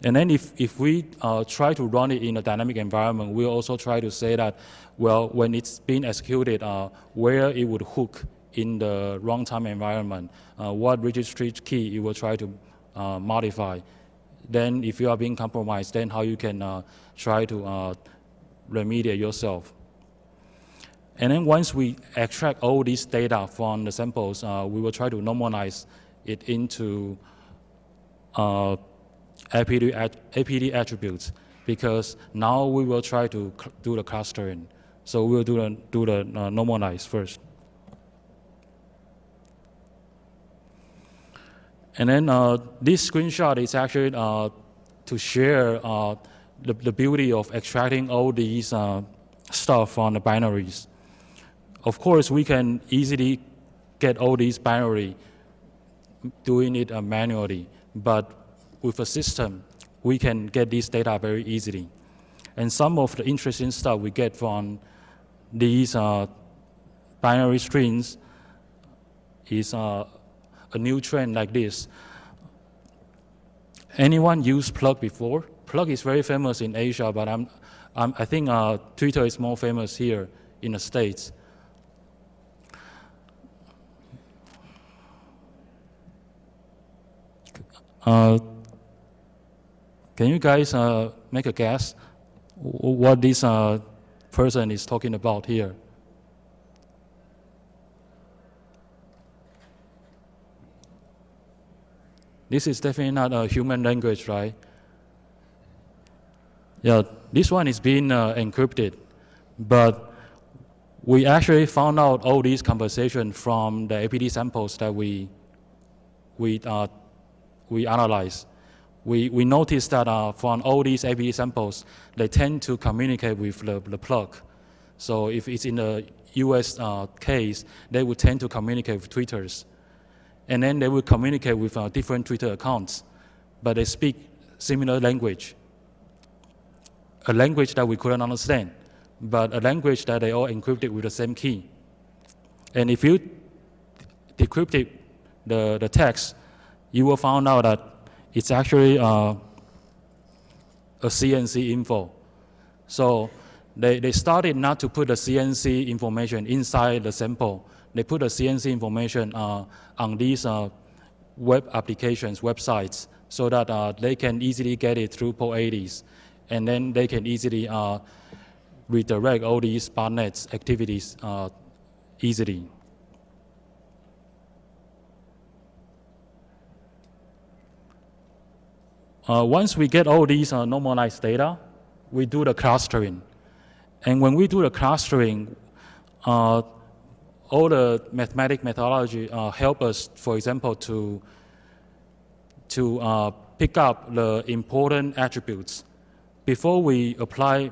And then if we try to run it in a dynamic environment, we'll also try to say that, well, when it's being executed, where it would hook in the runtime environment, what registry key you will try to modify. Then if you are being compromised, then how you can try to remediate yourself. And then once we extract all this data from the samples, we will try to normalize it into APT attributes, because now we will try to do the clustering. So we will do the normalize first. And then this screenshot is actually to share the beauty of extracting all these stuff from the binaries. Of course, we can easily get all these binary doing it manually, but with a system, we can get this data very easily. And some of the interesting stuff we get from these binary strings is a new trend like this. Anyone used Plug before? Plug is very famous in Asia, but I think Twitter is more famous here in the States. Can you guys make a guess what this person is talking about here? This is definitely not a human language, right? Yeah, this one is being encrypted, but we actually found out all these conversations from the APT samples that we analyzed. We noticed that from all these APT samples, they tend to communicate with the plug. So if it's in the US case, they would tend to communicate with Twitters. And then they will communicate with different Twitter accounts, but they speak similar language, a language that we couldn't understand, but a language that they all encrypted with the same key. And if you decrypted the text, you will find out that it's actually a a CNC info. So they started not to put the CNC information inside the sample. They put the CNC information on these web applications, websites, so that they can easily get it through port 80s. And then they can easily redirect all these botnets activities easily. Once we get all these normalized data, we do the clustering. And when we do the clustering, all the mathematic methodology help us, for example, to pick up the important attributes. Before we apply,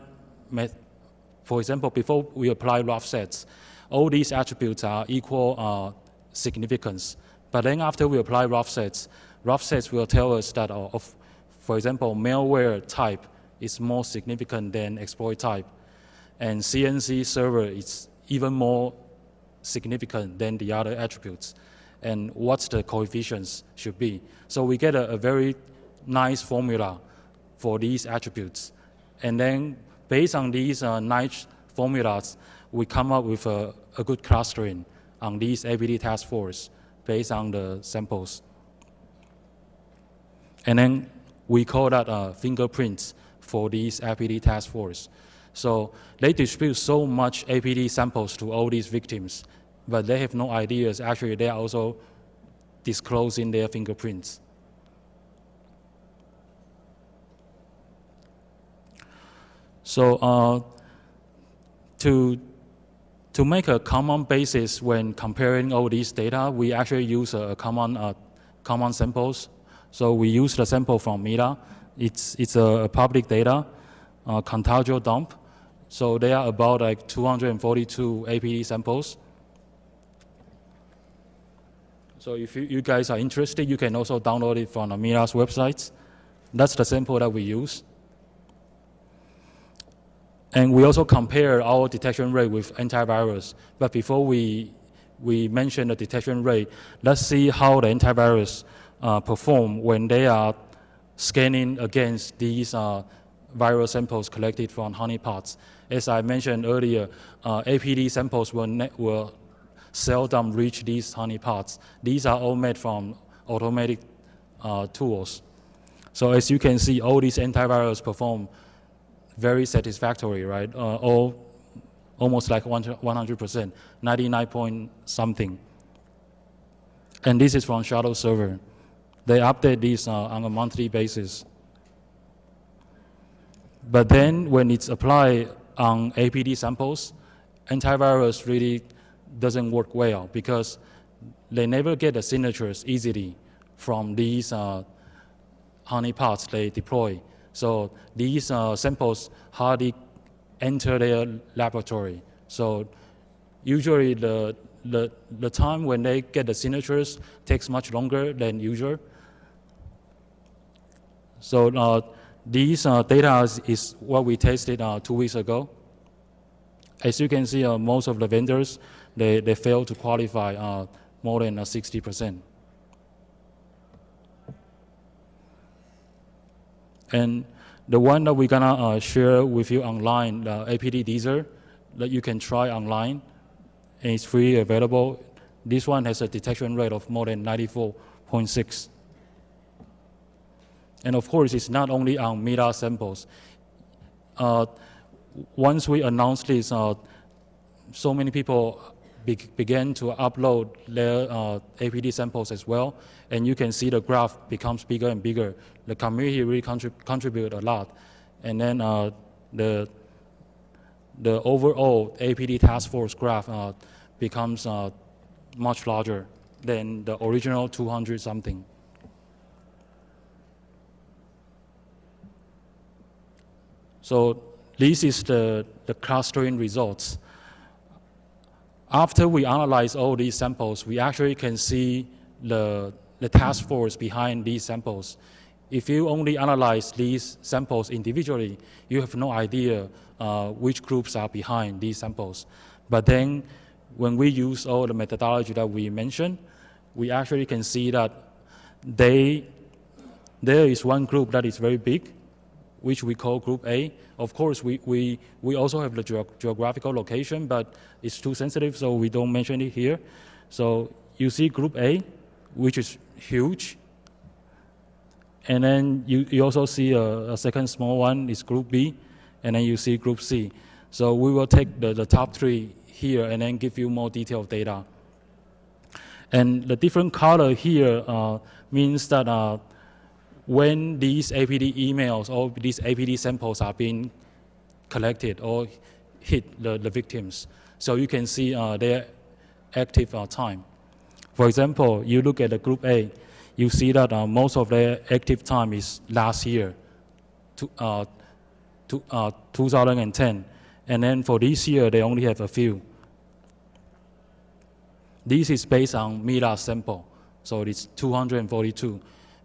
for example, before we apply rough sets, all these attributes are equal significance. But then after we apply rough sets will tell us that, for example, malware type is more significant than exploit type. And CNC server is even more significant than the other attributes. And what the coefficients should be. So we get a very nice formula for these attributes. And then based on these nice formulas, we come up with a good clustering on these APT task force based on the samples. And then we call that fingerprints for these APT task force. So they distribute so much APT samples to all these victims, but they have no ideas. Actually, they are also disclosing their fingerprints. So to make a common basis when comparing all these data, we actually use a common samples. So we use the sample from MITA. It's a public data, contagio dump. So they are about like 242 APT samples. So if you guys are interested, you can also download it from the MITA's websites. That's the sample that we use. And we also compare our detection rate with antivirus. But before we mention the detection rate, let's see how the antivirus perform when they are scanning against these viral samples collected from honeypots. As I mentioned earlier, APT samples will seldom reach these honeypots. These are all made from automatic tools. So as you can see, all these antivirals perform very satisfactory, right? Almost like 100%, 99 point something. And this is from Shadow Server. They update these on a monthly basis. But then when it's applied on APT samples, antivirus really doesn't work well because they never get the signatures easily from these honeypots they deploy. So these samples hardly enter their laboratory. So usually the time when they get the signatures takes much longer than usual. So these data is what we tested 2 weeks ago. As you can see, most of the vendors, they fail to qualify more than 60%. And the one that we're gonna share with you online, the APT Deezer, that you can try online, and it's free available. This one has a detection rate of more than 94.6. And of course, it's not only on MITA samples. Once we announced this, so many people began to upload their APT samples as well, and you can see the graph becomes bigger and bigger. The community really contribute a lot, and then the overall APT task force graph becomes much larger than the original 200 something. So this is the clustering results. After we analyze all these samples, we actually can see the task force behind these samples. If you only analyze these samples individually, you have no idea which groups are behind these samples. But then when we use all the methodology that we mentioned, we actually can see that there is one group that is very big, which we call Group A. Of course, we also have the geographical location, but it's too sensitive, so we don't mention it here. So you see Group A, which is huge. And then you also see a second small one is Group B, and then you see Group C. So we will take the top three here and then give you more detailed data. And the different color here means that when these APT emails or these APT samples are being collected or hit the victims. So you can see their active time. For example, you look at the Group A, you see that most of their active time is last year, 2010. And then for this year, they only have a few. This is based on MILA sample, so it's 242.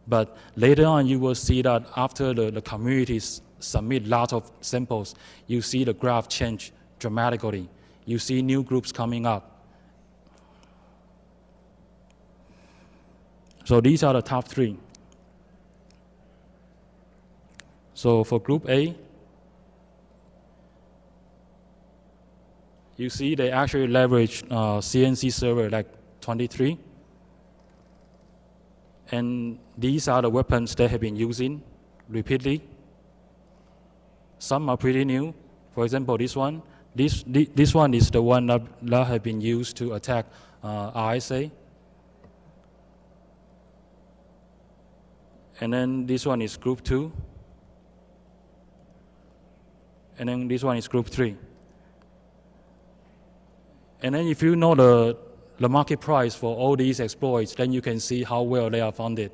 But later on, you will see that after the communities submit lots of samples, you see the graph change dramatically. You see new groups coming up. So these are the top three. So for Group A, you see they actually leverage CNC server like 23. And these are the weapons they have been using repeatedly. Some are pretty new. For example, this one. This one is the one that have been used to attack RSA. And then this one is Group 2. And then this one is Group 3. And then if you know the market price for all these exploits, then you can see how well they are funded.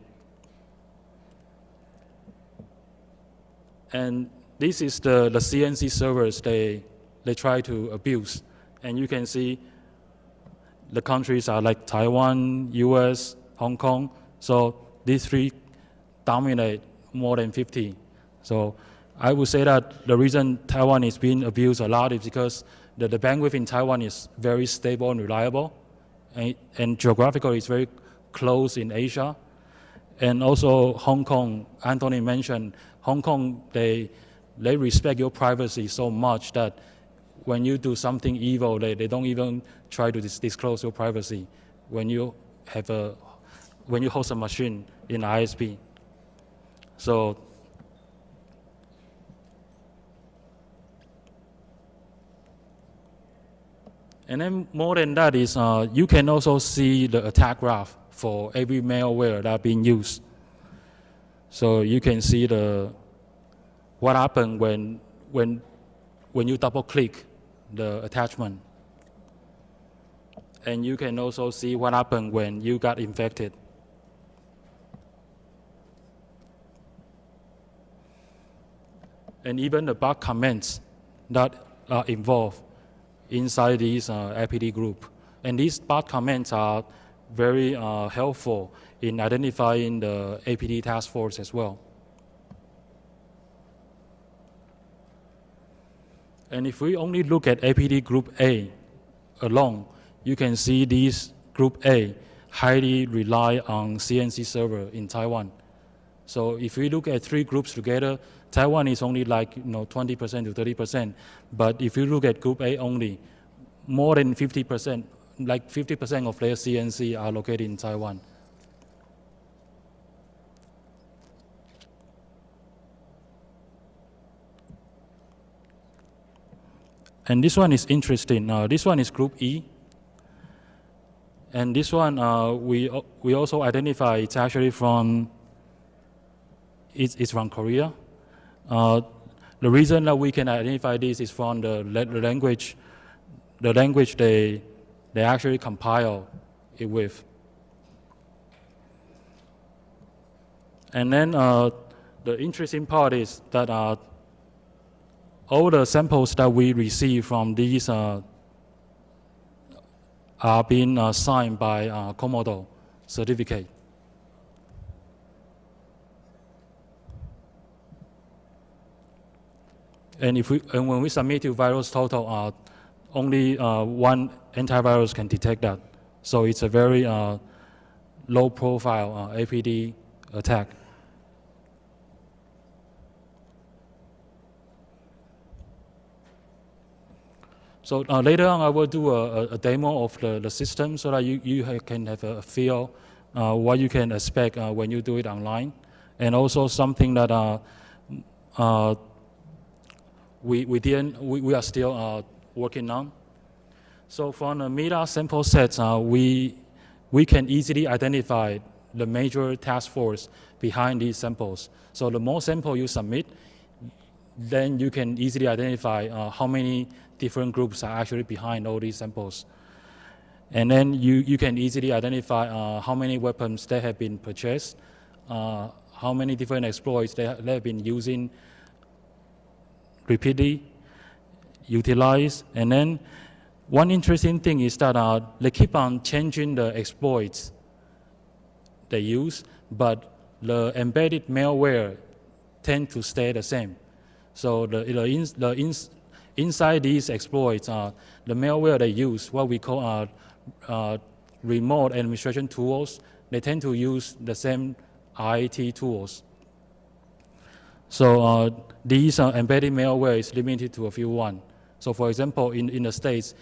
And this is the CNC servers they try to abuse. And you can see the countries are like Taiwan, US, Hong Kong. So these three dominate more than 50. So I would say that the reason Taiwan is being abused a lot is because the bandwidth in Taiwan is very stable and reliable. And geographically, it's very close in Asia. And also Hong Kong, Anthony mentioned, Hong Kong, they respect your privacy so much that when you do something evil, they don't even try to disclose your privacy when you host a machine in ISP. So and then more than that is you can also see the attack graph for every malware that being used. So you can see what happened when you double click the attachment. And you can also see what happened when you got infected. And even the bug comments that are involved inside this APT group. And these bug comments are very helpful in identifying the APT task force as well. And if we only look at APT Group A alone, you can see this Group A highly rely on CNC server in Taiwan. So if we look at three groups together, Taiwan is only like 20% to 30%. But if you look at Group A only, more than 50%, like 50% of their CNC are located in Taiwan. And this one is interesting. This one is Group E. And this one, we also identify it's actually from, it's from Korea. The reason that we can identify this is from the language they actually compile it with. And then the interesting part is that all the samples that we receive from these are being signed by Komodo certificate. And when we submit to VirusTotal, only one antivirus can detect that. So it's a very low profile APT attack. So later on, I will do a demo of the system so that you can have a feel what you can expect when you do it online, and also something that we are still working on. So from the META sample sets, we can easily identify the major task force behind these samples. So the more sample you submit, then you can easily identify how many different groups are actually behind all these samples. And then you can easily identify how many weapons that have been purchased, how many different exploits they have been using repeatedly, utilized. And then one interesting thing is that they keep on changing the exploits they use, but the embedded malware tend to stay the same. So inside these exploits, the malware they use, what we call remote administration tools, they tend to use the same RAT tools. So these embedded malware is limited to a few one. So for example, in the States,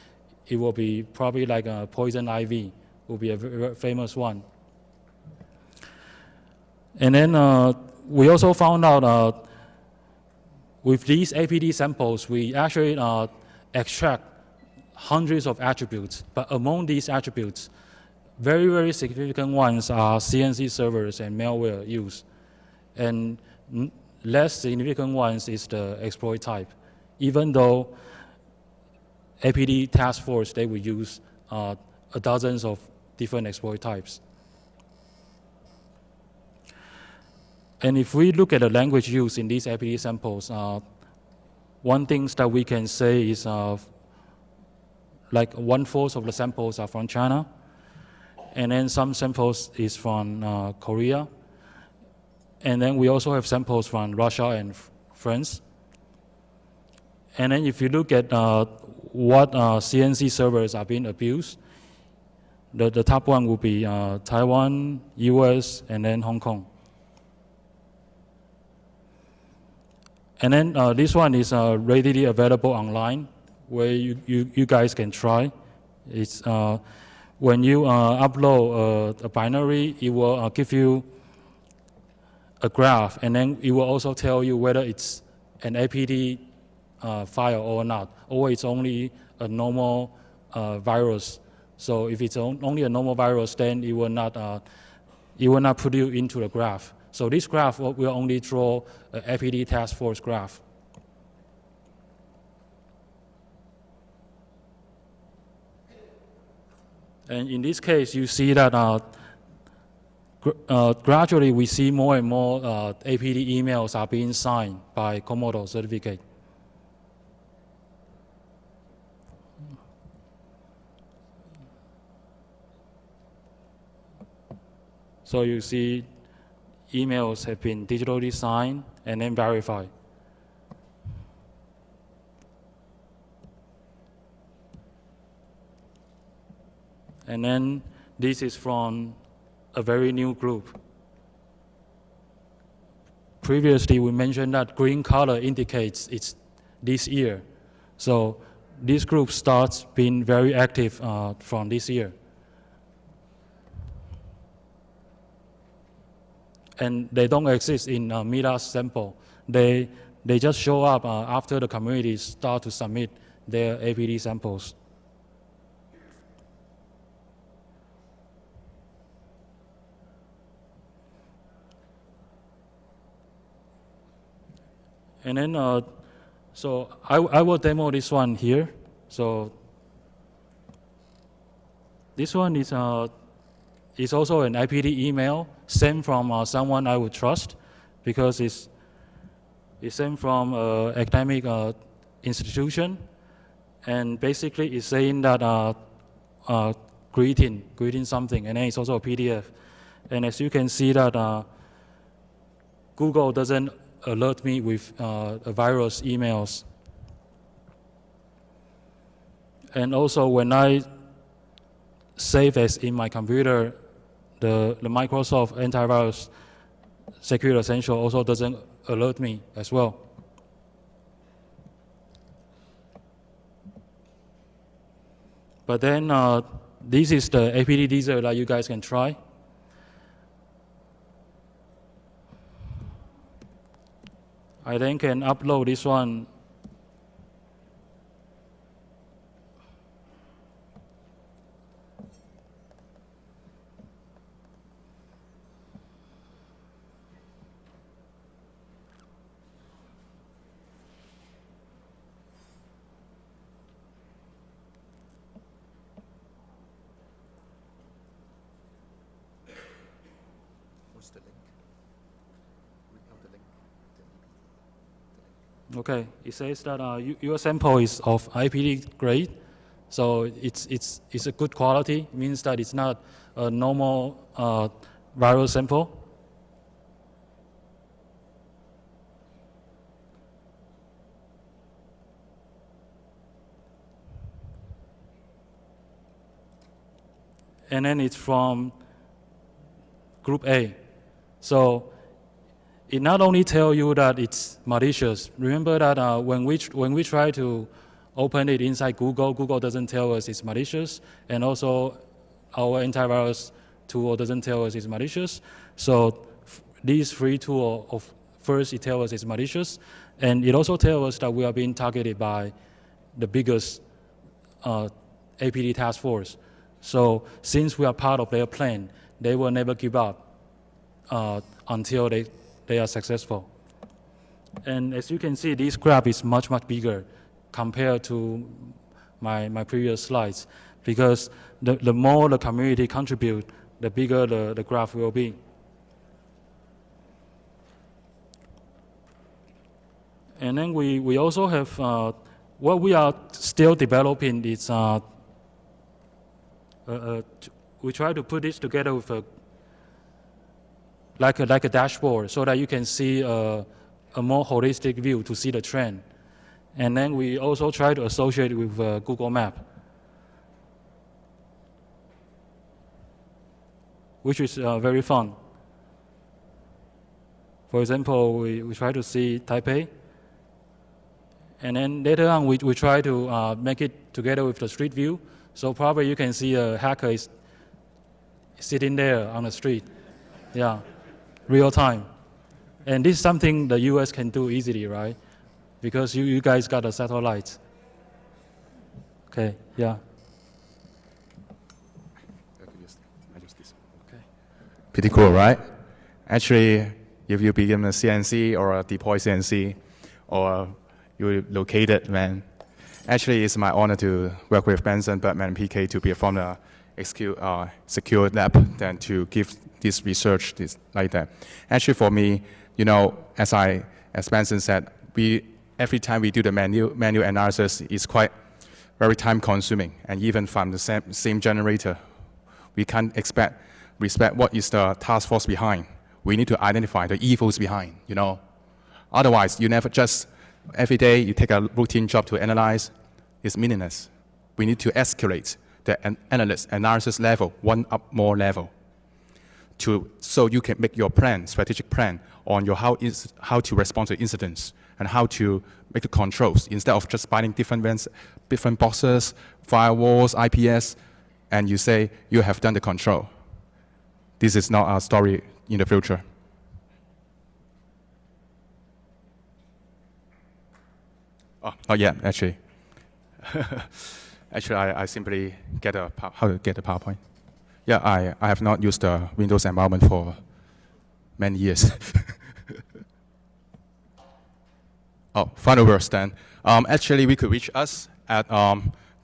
it will be probably like poison ivy, will be a very famous one. And then we also found out with these APT samples, we actually extract hundreds of attributes, but among these attributes, very, very significant ones are CNC servers and malware used. And less significant ones is the exploit type, even though APT task force, they will use dozens of different exploit types. And if we look at the language used in these APT samples, one thing that we can say is like 1/4 of the samples are from China, and then some samples is from Korea, and then we also have samples from Russia and France. And then if you look at what CNC servers are being abused, the top one will be Taiwan, US, and then Hong Kong. And then this one is readily available online, where you guys can try. It's when you upload a binary, it will give you a graph, and then it will also tell you whether it's an APT file or not, or it's only a normal virus. So if it's only a normal virus, then it will not put you into the graph. So this graph will only draw an APT task force graph. And in this case, you see that gradually we see more and more APT emails are being signed by Commodore certificate. So you see emails have been digitally signed and then verified. And then this is from a very new group. Previously, we mentioned that green color indicates it's this year. So this group starts being very active from this year. And they don't exist in META sample. They just show up after the communities start to submit their APT samples. And then, so I will demo this one here. So this one is also an APT email sent from someone I would trust, because it's sent from an academic institution, and basically it's saying that greeting something, and then it's also a PDF. And as you can see that Google doesn't alert me with virus emails. And also when I save as in my computer, the Microsoft Antivirus Security Essential also doesn't alert me as well. But then this is the APT teaser that you guys can try. I then can upload this one. What's the link? Read out the link. Okay, it says that your sample is of APT grade, so it's a good quality. It means that it's not a normal viral sample. And then it's from group A. So it not only tells you that it's malicious. Remember that when we try to open it inside Google, Google doesn't tell us it's malicious, and also our antivirus tool doesn't tell us it's malicious. So these three tools, first it tells us it's malicious, and it also tells us that we are being targeted by the biggest APT task force. So since we are part of their plan, they will never give up until they are successful. And as you can see, this graph is much, much bigger compared to my previous slides, because the more the community contribute, the bigger the graph will be. And then we also have, what we are still developing is, we try to put this together with like a dashboard so that you can see a more holistic view to see the trend. And then we also try to associate it with Google Map, which is very fun. For example, we try to see Taipei, and then later on we try to make it together with the street view. So probably you can see a hacker is sitting there on the street. Yeah, real time. And this is something the US can do easily, right? Because you guys got a satellite. Okay, yeah. I use this. Okay. Pretty cool, right? Actually, if you become a CNC or a deploy CNC, or you located, man, actually it's my honor to work with Benson, Bertman, and PK to perform the secure lab, than to give this research like that. Actually, for me, you know, as Benson said, every time we do the manual analysis, it's quite very time consuming, and even from the same generator, we can't respect what is the task force behind. We need to identify the evils behind, you know. Otherwise, you never just, every day you take a routine job to analyze, it's meaningless. We need to escalate the analysis level, one up more level, so you can make your plan, strategic plan on your how to respond to incidents and how to make the controls, instead of just buying different boxes, firewalls, IPS, and you say you have done the control. This is not our story in the future. Oh, not yet, actually. Actually, I simply get how to get the PowerPoint. Yeah, I have not used the Windows environment for many years. Oh, final words then. Actually, we could reach us at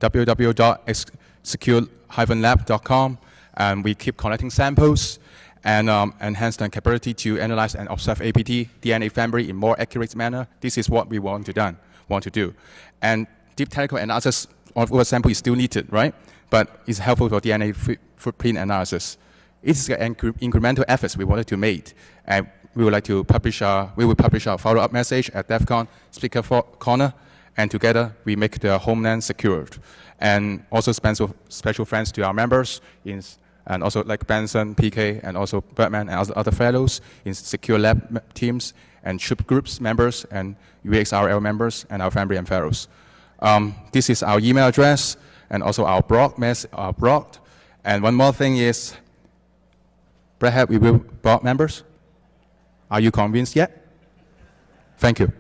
www.secure-lab.com, and we keep collecting samples and enhance the capability to analyze and observe APT DNA family in more accurate manner. This is what we want to do. And deep technical analysis of our sample is still needed, right? But it's helpful for DNA footprint analysis. It's an incremental efforts we wanted to make, and we would like to publish we will publish our follow-up message at DEFCON Speaker Corner, and together we make the homeland secured. And also special thanks to our members, and also like Benson, PK, and also Bertman and other fellows in Secure Lab teams, and SHIP groups members, and UXRL members, and our family and fellows. This is our email address, and also our blog. And one more thing is, perhaps we will board members. Are you convinced yet? Thank you.